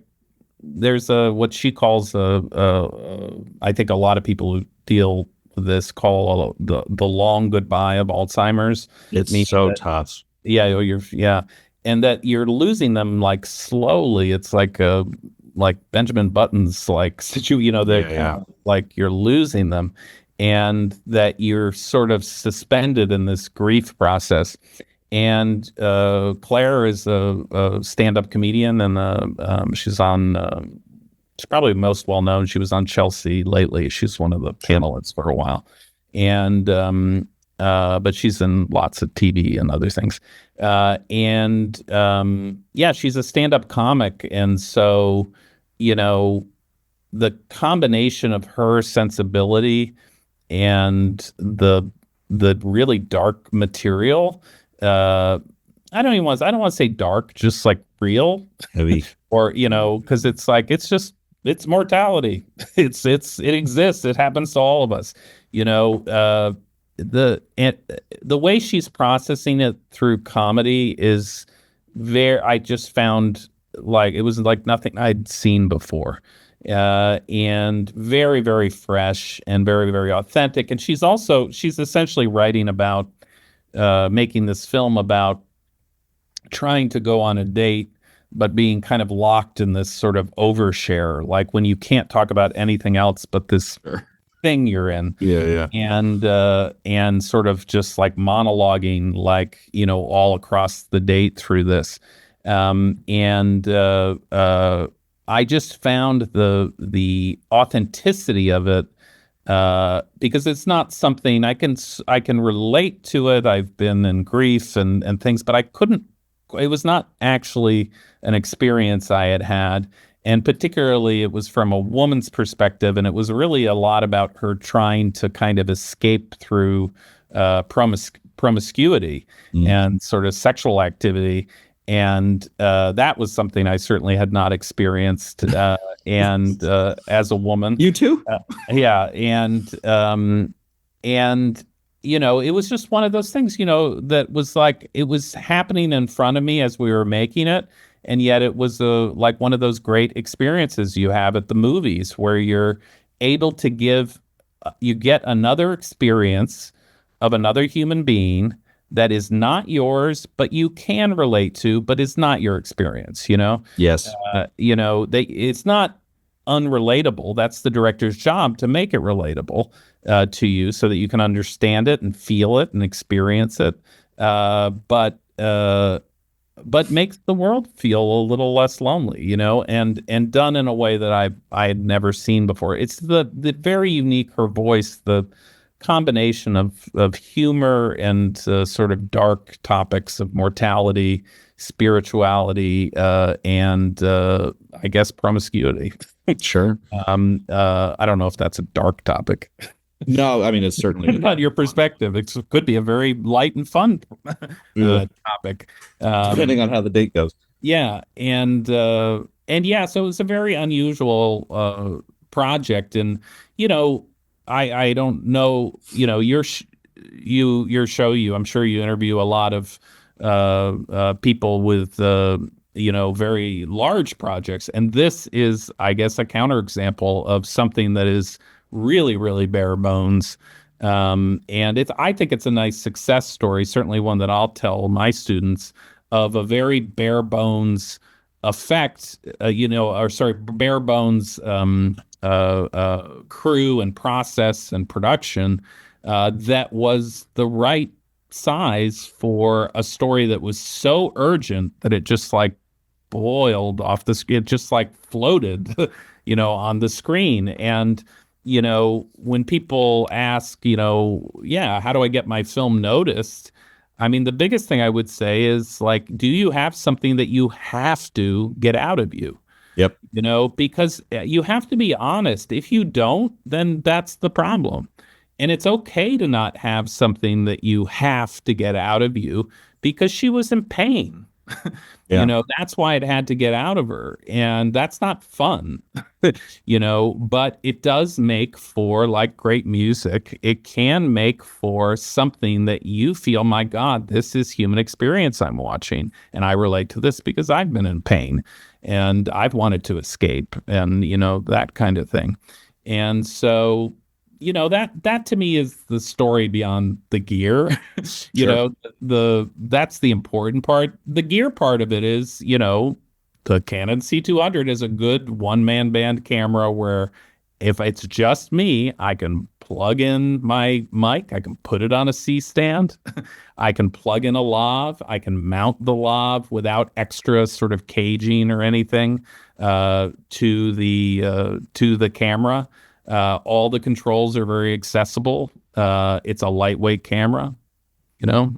there's a what she calls I think a lot of people who deal with this call the long goodbye of Alzheimer's, It's meaning so that tough. yeah, and that you're losing them like slowly. It's like Benjamin Button's like they're Yeah, kind yeah. of like you're losing them, and that you're sort of suspended in this grief process. And Claire is a stand-up comedian, and she's on. She's probably most well known. She was on Chelsea lately. She's one of the Sure. panelists for a while, and but she's in lots of TV and other things. Yeah, she's a stand-up comic, and so you know the combination of her sensibility and the really dark material. Uh, I don't want to say dark, just like real, Heavy. or because it's like it's mortality. It exists. It happens to all of us. You know, the way she's processing it through comedy is very. I just found like it was like nothing I'd seen before. And very, very fresh and very, very authentic. And she's essentially writing about making this film about trying to go on a date, but being kind of locked in this sort of overshare, like when you can't talk about anything else but this Sure. thing you're in, Yeah, yeah. and sort of just like monologuing, like all across the date through this, and I just found the authenticity of it, because it's not something I can relate to it. I've been in grief and things, but I couldn't. It was not actually an experience I had had, and particularly it was from a woman's perspective, and it was really a lot about her trying to kind of escape through promiscuity Mm. and sort of sexual activity. And that was something I certainly had not experienced. And as a woman, You too? yeah, and it was just one of those things, that was like it was happening in front of me as we were making it, and yet it was like one of those great experiences you have at the movies where you're able to you get another experience of another human being that is not yours, but you can relate to, but is not your experience. Yes. It's not unrelatable. That's the director's job, to make it relatable to you so that you can understand it and feel it and experience it. But makes the world feel a little less lonely, and done in a way that I had never seen before. It's the very unique, her voice, the combination of humor and sort of dark topics of mortality, spirituality, and I guess promiscuity. Sure. I don't know if that's a dark topic. No, I mean it's certainly But your perspective, it could be a very light and fun yeah, topic. depending on how the date goes. Yeah, and yeah, so it was a very unusual project, and I don't know, your show, I'm sure you interview a lot of people with very large projects, and this is, I guess, a counterexample of something that is really, really bare bones. And I think it's a nice success story, certainly one that I'll tell my students, of a very bare bones effect, or sorry, bare bones crew and process and production that was the right size for a story that was so urgent that it just like boiled off the screen, it just like floated, on the screen. And when people ask, yeah, how do I get my film noticed? I mean, the biggest thing I would say is like, do you have something that you have to get out of you? Yep. Because you have to be honest. If you don't, then that's the problem. And it's okay to not have something that you have to get out of you, because she was in pain. You Yeah. know, that's why it had to get out of her. And that's not fun, you know, but it does make for like great music. It can make for something that you feel, my God, this is human experience I'm watching. And I relate to this because I've been in pain and I've wanted to escape and, you know, that kind of thing. And so, you know, that to me is the story beyond the gear. You Sure. know, the that's the important part. The gear part of it is, you know, the Canon C200 is a good one-man band camera where if it's just me, I can plug in my mic, I can put it on a C stand, I can plug in a lav, I can mount the lav without extra sort of caging or anything to the camera. All the controls are very accessible. It's a lightweight camera, you know,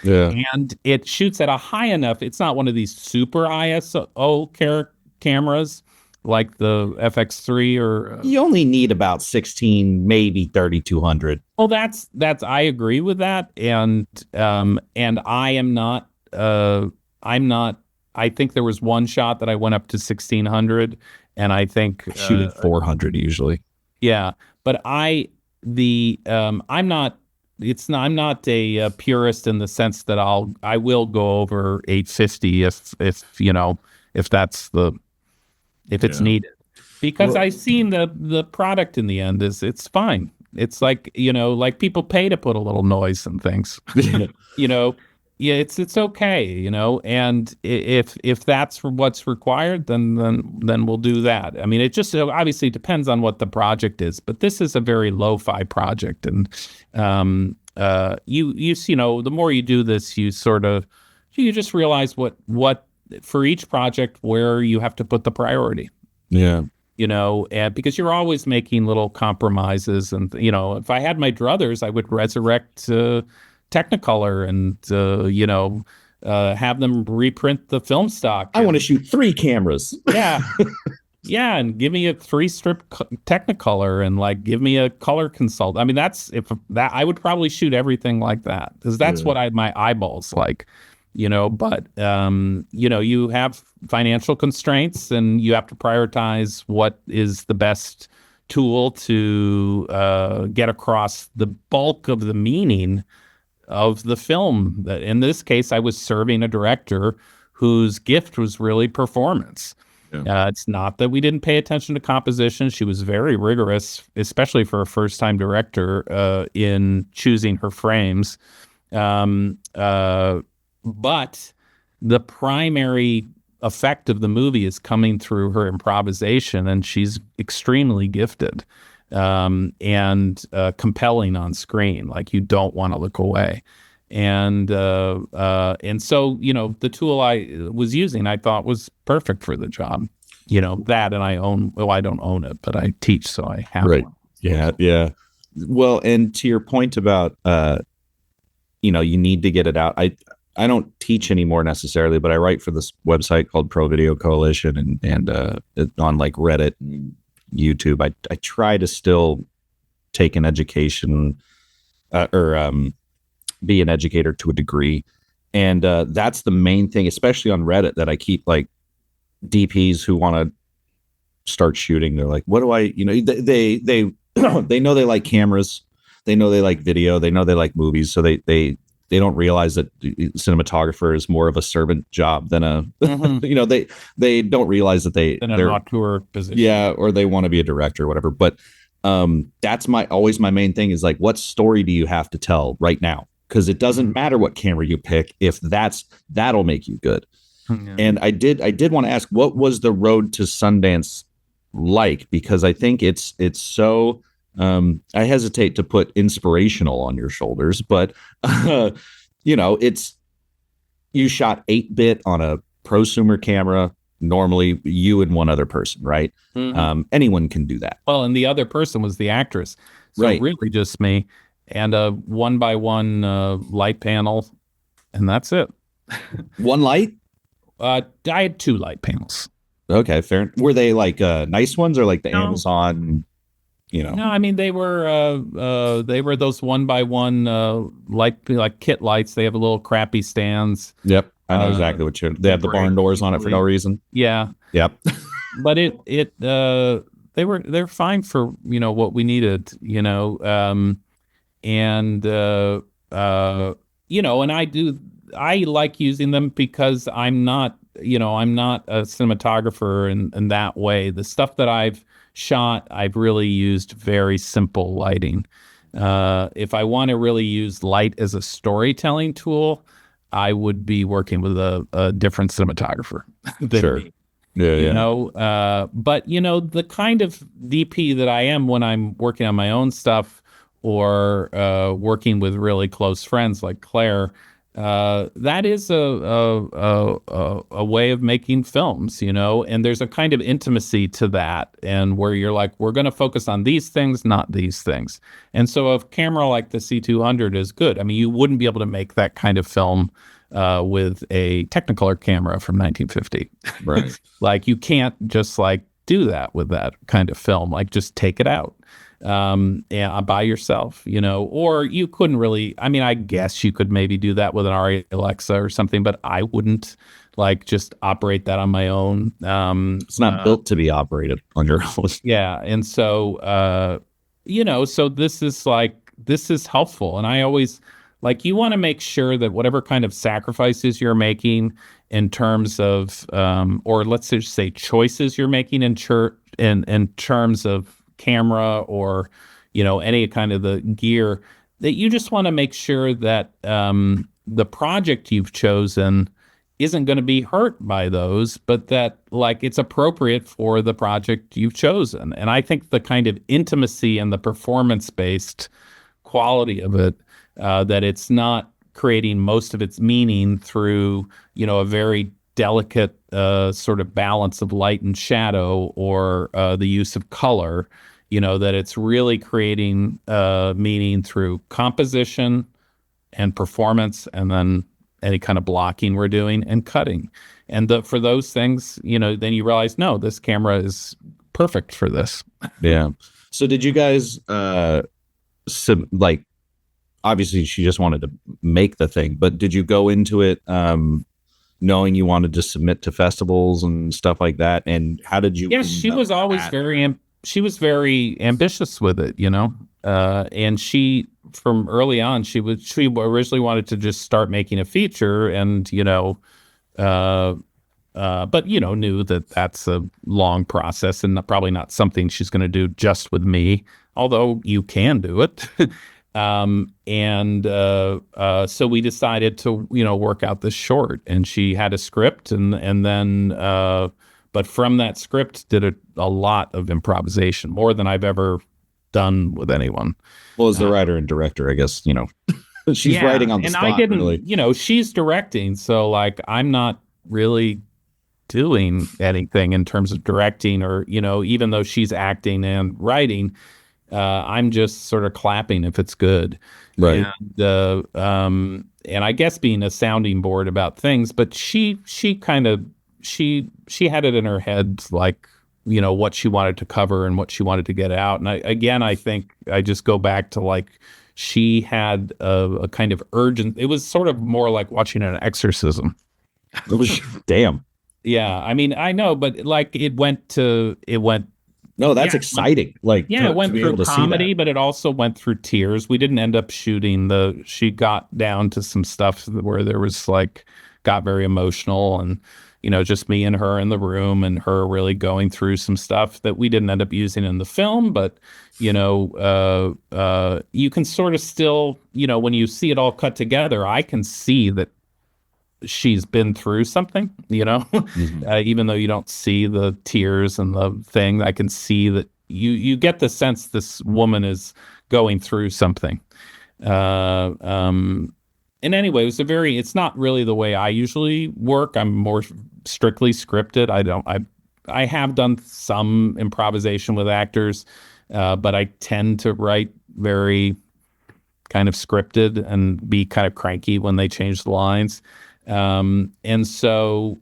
Yeah. and it shoots at a high enough. It's not one of these super ISO cameras like the FX3 or You only need about 16, maybe 3200. well, that's I agree with that, and I am not I'm not. I think there was one shot that I went up to 1600, and I think I shoot at 400 usually. yeah, but I'm not I'm not a purist in the sense that I will go over 850 if you know if that's the if it's Yeah. needed because Well, I've seen the product in the end is it's fine. It's like, you know, like people pay to put a little noise and things. You know, yeah, it's okay, you know, and if that's what's required, then we'll do that. I mean, it just obviously depends on what the project is, but this is a very lo-fi project, and you know, the more you do this, you sort of you just realize what for each project where you have to put the priority, yeah. you know, and because you're always making little compromises. And, you know, if I had my druthers, I would resurrect Technicolor and, you know, have them reprint the film stock. I want to And shoot 3 cameras. yeah, yeah, and give me a Technicolor and like give me a color consult. I mean, that's if that I would probably shoot everything like that because that's Yeah. what my eyeballs like, you know. But you know, you have financial constraints and you have to prioritize what is the best tool to get across the bulk of the meaning of the film. That in this case, I was serving a director whose gift was really performance. Yeah. It's not that we didn't pay attention to composition. She was very rigorous, especially for a first-time director, in choosing her frames. Um, uh, but the primary effect of the movie is coming through her improvisation, and she's extremely gifted and compelling on screen. Like you don't want to look away. And so, you know, the tool I was using, I thought was perfect for the job. You know, that, and I own, well, I don't own it, but I teach, so I have Right. one. Yeah. Yeah. Well, and to your point about, you know, you need to get it out. I don't teach anymore necessarily, but I write for this website called Pro Video Coalition and on like Reddit and YouTube. I try to still take an education or be an educator to a degree. And that's the main thing, especially on Reddit, that I keep like DPs who want to start shooting. They're like, what do I, you know, they they know they like cameras, they know they like video, they know they like movies, so they don't realize that cinematographer is more of a servant job than a Mm-hmm. you know they don't realize that In an they're auteur position. yeah, or they want to be a director or whatever. But that's my always my main thing is like, what story do you have to tell right now? Because it doesn't matter what camera you pick if that'll make you good. Yeah. And I did want to ask, what was the road to Sundance like? Because I think it's so I hesitate to put inspirational on your shoulders, but you know, it's you shot 8-bit on a prosumer camera, normally you and one other person, right? Mm-hmm. Anyone can do that. Well, and the other person was the actress. So Right. really just me and a one by one light panel, and that's it. One light? I had two light panels. Okay, fair. Were they like nice ones or like the No, Amazon, you know? no, I mean they were those one by one light like kit lights. They have a little crappy stands. Yep. I know exactly what you're. They the have the barn break doors on it for no easily. reason. Yeah, Yep. but they're fine for what we needed, and and I like using them because I'm not a cinematographer in that way. The stuff that I've shot, I've really used very simple lighting. If I want to really use light as a storytelling tool, I would be working with a different cinematographer than Sure. me. Yeah. Yeah. But the kind of DP that I am when I'm working on my own stuff or working with really close friends like Claire, that is a way of making films, and there's a kind of intimacy to that, and where you're like, we're going to focus on these things, not these things. And so a camera like the C200 is good. I mean, you wouldn't be able to make that kind of film with a Technicolor camera from 1950. Right. Like you can't just like do that with that kind of film. Like just take it out and by yourself, or you couldn't really. I mean, I guess you could maybe do that with an RA Alexa or something, but I wouldn't like just operate that on my own. It's not built to be operated on your own. Yeah, and so so this is helpful, and I always like you want to make sure that whatever kind of sacrifices you're making in terms of or let's just say choices you're making in terms of camera or any kind of the gear, that you just want to make sure that the project you've chosen isn't going to be hurt by those, but that like it's appropriate for the project you've chosen. And I think the kind of intimacy and the performance based quality of it, that it's not creating most of its meaning through, a very delicate sort of balance of light and shadow or the use of color, that it's really creating meaning through composition and performance, and then any kind of blocking we're doing and cutting. And for those things, then you realize, no, this camera is perfect for this. Yeah. So did you guys like obviously she just wanted to make the thing, but did you go into it knowing you wanted to submit to festivals and stuff like that? And how did you Yes, end she up was always at she was very ambitious with it, and she from early on she originally wanted to just start making a feature, and uh, but knew that that's a long process and probably not something she's going to do just with me, although you can do it. And so we decided to work out this short, and she had a script, and then but from that script did a lot of improvisation, more than I've ever done with anyone. well as the Uh, writer and director, I guess, she's yeah, writing on the and I spot didn't, really. she's directing, so like I'm not really doing anything in terms of directing, or even though she's acting and writing, I'm just sort of clapping if it's good, Right. and I guess being a sounding board about things. But she kind of she had it in her head, like what she wanted to cover and what she wanted to get out. And I think I just go back to like she had a kind of urgent. It was sort of more like watching an exorcism. It was damn. Yeah, I mean, I know, but like it went No, yeah, that's exciting. Like yeah, it to went be through able to see that. comedy, but it also went through tears. We didn't end up shooting she got down to some stuff where there was like, got very emotional, and, just me and her in the room and her really going through some stuff that we didn't end up using in the film. But, you can sort of still, when you see it all cut together, I can see that she's been through something, Mhm. even though you don't see the tears and the thing. I can see that you get the sense this woman is going through something. Uh, um, and anyway, it's not really the way I usually work. I'm more strictly scripted. I have done some improvisation with actors, but I tend to write very kind of scripted and be kind of cranky when they change the lines. And so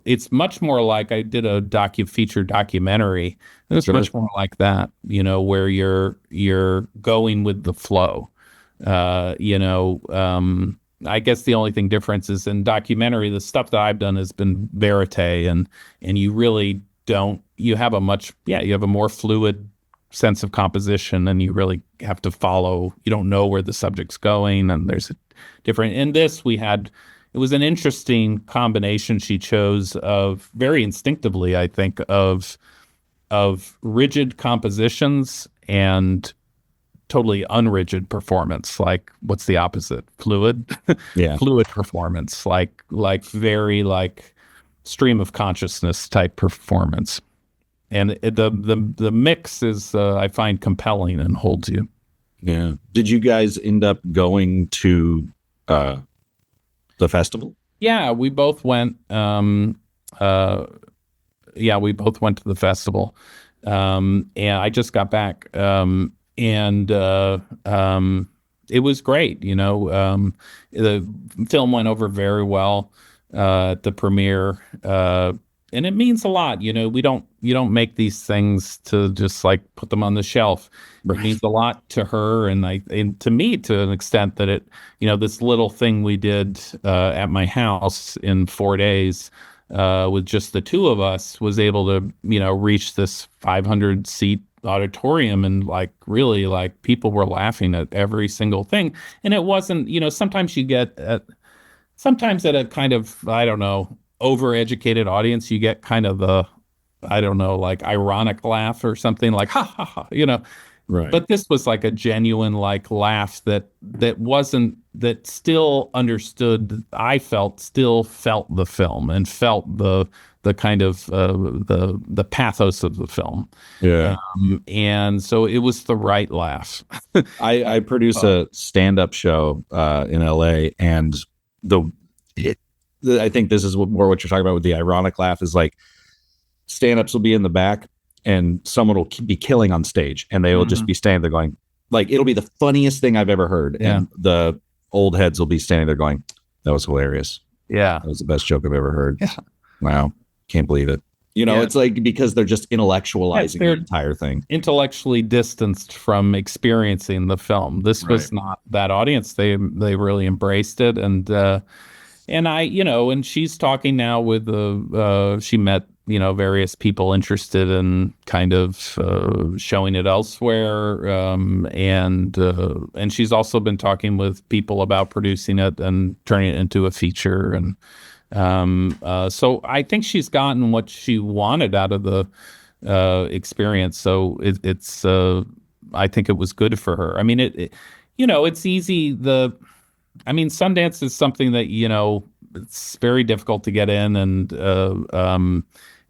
it's much more like I did a feature documentary. It was Sure. much more like that, where you're going with the flow. Uh, you know, um, I guess the only thing difference is in documentary, the stuff that I've done has been verite, and you really don't. You have a much, yeah, you have a more fluid sense of composition, and you really have to follow. You don't know where the subject's going, and there's a different. In this, we had. It was an interesting combination she chose of very instinctively, I think, of rigid compositions and totally unrigid performance. Like, what's the opposite? Fluid. Yeah. Fluid performance, like very like stream of consciousness type performance. And the mix is, I find, compelling and holds you. Yeah. Did you guys end up going to uh the festival? Yeah, we both went. Uh, yeah, we both went to the festival. And I just got back. And It was great. The film went over very well at the premiere. And it means a lot. You don't make these things to just like put them on the shelf. It means a lot to her and to me to an extent that this little thing we did at my house in 4 days with just the two of us was able to, reach this 500 seat auditorium, and like really like people were laughing at every single thing. And it wasn't, sometimes you get sometimes at a kind of, I don't know, overeducated audience, you get kind of the, I don't know, like ironic laugh or something like ha ha ha. Right. But this was like a genuine like laugh that still understood. I still felt the film and felt the kind of the pathos of the film. Yeah. And so it was the right laugh. I produce Oh. a stand-up show in LA, and the, I think this is more what you're talking about with the ironic laugh is like stand-ups will be in the back and someone will be killing on stage and they will just be standing there going, like, it'll be the funniest thing I've ever heard. Yeah. And the old heads will be standing there going, that was hilarious. Yeah. That was the best joke I've ever heard. Yeah. Wow. Can't believe it. Yeah. It's like because they're just intellectualizing the entire thing. Intellectually distanced from experiencing the film. This was Right. not that audience. They really embraced it, and and she's talking now with she met various people interested in kind of showing it elsewhere, and she's also been talking with people about producing it and turning it into a feature. And so I think she's gotten what she wanted out of the experience. So it's I think it was good for her. I mean, it's easy. Sundance is something that it's very difficult to get in, and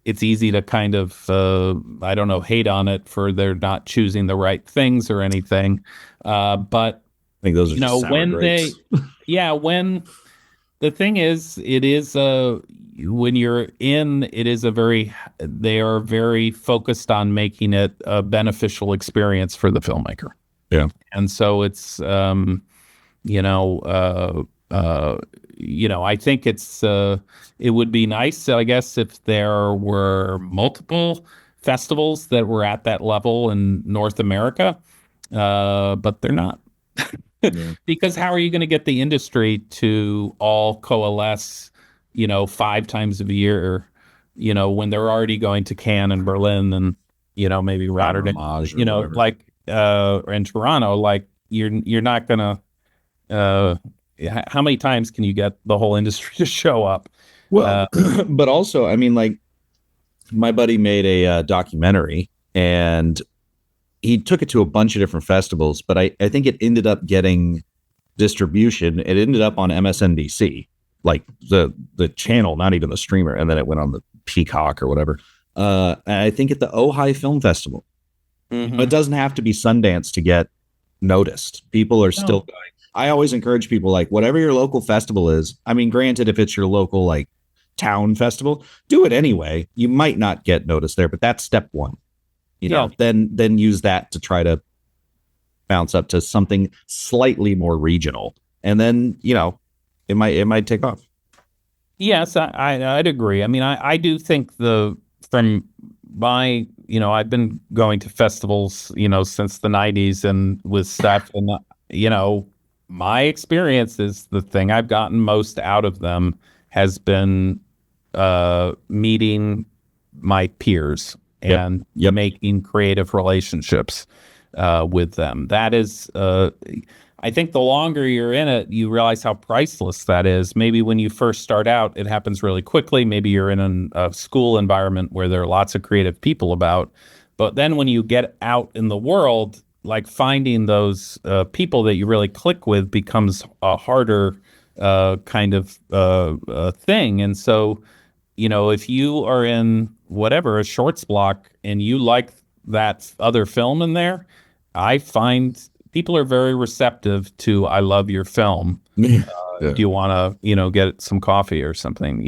it's easy to kind of I don't know, hate on it for they're not choosing the right things or anything. But I think those are just sour when grapes. when the thing is, it is when you're in, it is they are very focused on making it a beneficial experience for the filmmaker. Yeah. And so it's, you know, uh, I think it would be nice, I guess, if there were multiple festivals that were at that level in North America, but they're not. Yeah. Because how are you going to get the industry to all coalesce, 5 times a year, when they're already going to Cannes and Berlin and, maybe Rotterdam, Ramage or whatever. like, in Toronto, like you're not going to, uh, how many times can you get the whole industry to show up? Well, but also, I mean, like my buddy made a documentary and he took it to a bunch of different festivals, but I think it ended up getting distribution. It ended up on MSNBC, like the channel, not even the streamer, and then it went on the Peacock or whatever. I think at the Ojai Film Festival. Mhm. It doesn't have to be Sundance to get noticed. People are still going. I always encourage people, like, whatever your local festival is. I mean, granted, if it's your local like town festival, do it anyway. You might not get noticed there, but that's step one. Then use that to try to bounce up to something slightly more regional, and then it might take off. Yes, I'd agree. I mean, I do think from my, I've been going to festivals, since the 90s and with stuff, and, you know, my experience is the thing I've gotten most out of them has been meeting my peers Yep. and Yep. making creative relationships with them. That is, I think the longer you're in it, you realize how priceless that is. Maybe when you first start out, it happens really quickly. Maybe you're in a school environment where there are lots of creative people about. But then when you get out in the world, like finding those people that you really click with becomes a harder kind of thing. And so, if you are in whatever, a shorts block, and you like that other film in there, I find people are very receptive to, I love your film. Yeah. Do you want to, get some coffee or something,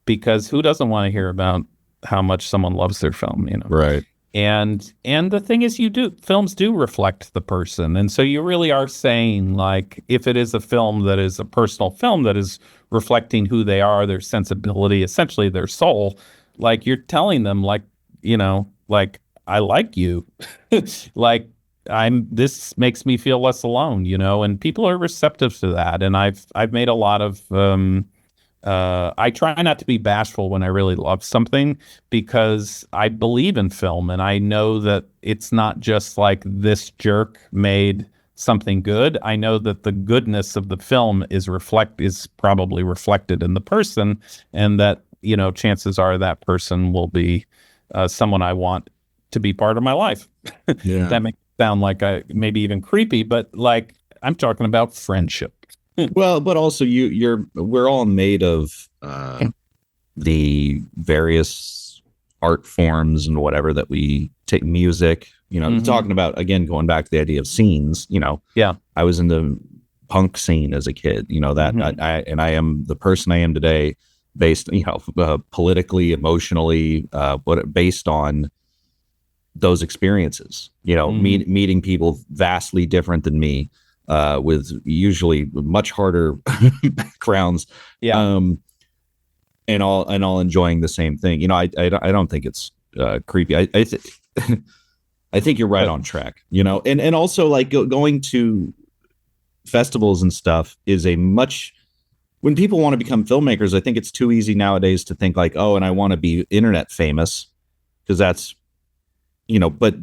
because who doesn't want to hear about how much someone loves their film? Right. And the thing is, films do reflect the person, and so you really are saying, like, if it is a film that is a personal film that is reflecting who they are, their sensibility, essentially their soul, like, you're telling them, like, like, I like you. Like, this makes me feel less alone, and people are receptive to that. And I've made a lot of I try not to be bashful when I really love something, because I believe in film and I know that it's not just like this jerk made something good. I know that the goodness of the film is probably reflected in the person, and that, chances are that person will be someone I want to be part of my life. Yeah. That makes it sound like maybe even creepy, but like, I'm talking about friendship. Well, but also we're all made of the various art forms and whatever that we take, music, talking about, again, going back to the idea of scenes, Yeah. I was in the punk scene as a kid, that and I am the person I am today based, politically, emotionally, based on those experiences, meeting people vastly different than me, with usually much harder backgrounds, Yeah. um, and all enjoying the same thing. I don't think it's creepy. I think you're right on track. And also, like, going to festivals and stuff is a much, when people want to become filmmakers, I think it's too easy nowadays to think like, oh, and I want to be internet famous, because that's, but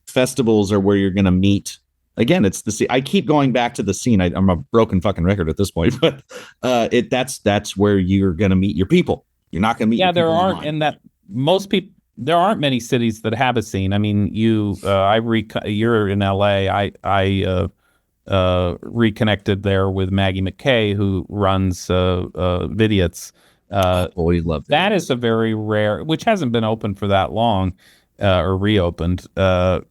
festivals are where you're going to meet. Again, it's the scene. I keep going back to the scene. I'm a broken fucking record at this point, but that's where you're going to meet your people. You're not going to meet your Yeah, there people aren't, online. and that most people, there aren't many cities that have a scene. I mean, you're in LA. I reconnected there with Maggie McKay, who runs Vidiot's. Oh, boy, love That videos. is a very rare, which hasn't been open for that long, or reopened. And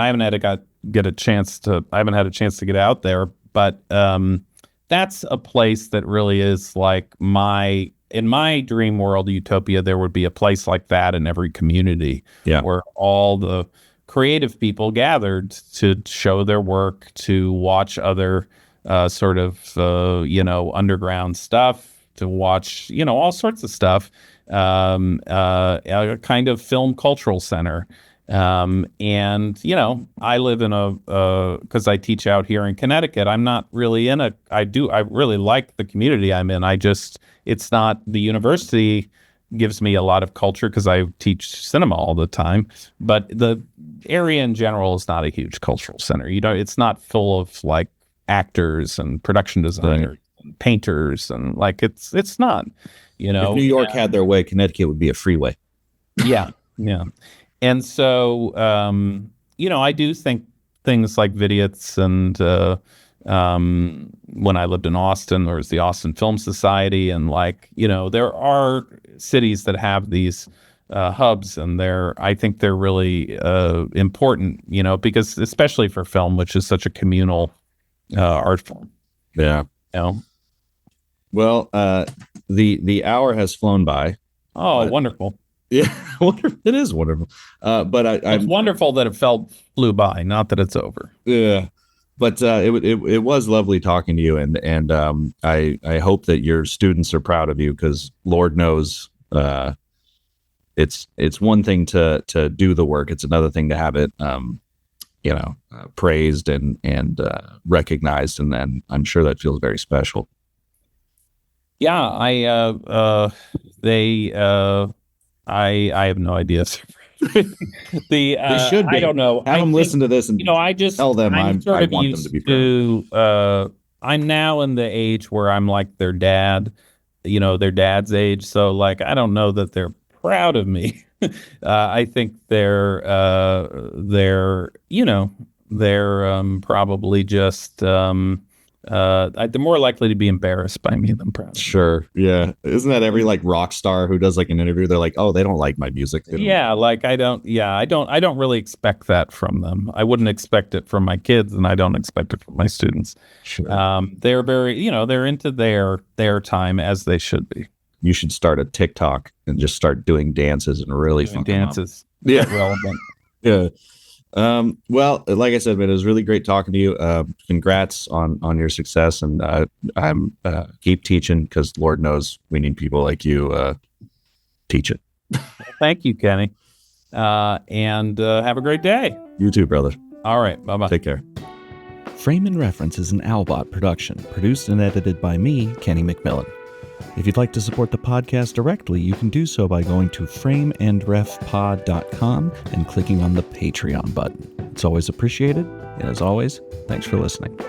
I haven't had I haven't had a chance to get out there, but that's a place that really is like in my dream world utopia. There would be a place like that in every community, Yeah. where all the creative people gathered to show their work, to watch other sort of underground stuff, to watch all sorts of stuff, a kind of film cultural center. And I live in because I teach out here in Connecticut. I'm not really I really like the community I'm in. It's not, the university gives me a lot of culture because I teach cinema all the time, but the area in general is not a huge cultural center. It's not full of like actors and production designers and painters, and like, it's not, If New York had their way, Connecticut would be a freeway. yeah, yeah. And so, I do think things like Vidiots, and when I lived in Austin, there was the Austin Film Society, and like, there are cities that have these hubs, and I think they're really important, because especially for film, which is such a communal art form. Yeah. You know? Well, the hour has flown by. Oh, But wonderful. yeah, it is wonderful. But It's wonderful that it flew by, not that it's over. yeah, but it was lovely talking to you, and I hope that your students are proud of you, because Lord knows, it's one thing to do the work, it's another thing to have it praised and recognized, and then I'm sure that feels very special. Yeah, I have no idea. They should I be. don't know. Have I them think, listen to this and tell them I'm I sort of want them to be used proud. to, I'm now in the age where I'm like their dad, their dad's age. So like, I don't know that they're proud of me. I think they're probably just, they're more likely to be embarrassed by me than proud of me. Sure. Yeah. Isn't that every like rock star who does like an interview? They're like, oh, they don't like my music. They don't. Yeah, like I don't really expect that from them. I wouldn't expect it from my kids, and I don't expect it from my students. Sure. They're very, they're into their time, as they should be. You should start a TikTok and just start doing dances and really Doing funk them up. dances, Yeah. get relevant. Yeah. Well, like I said, man, it was really great talking to you. Congrats on your success, and I'm keep teaching, because Lord knows we need people like you teaching. Thank you, Kenny, and have a great day. You too, brother. All right, bye bye. Take care. Frame and Reference is an Albot production, produced and edited by me, Kenny McMillan. If you'd like to support the podcast directly, you can do so by going to frameandrefpod.com and clicking on the Patreon button. It's always appreciated, and as always, thanks for listening.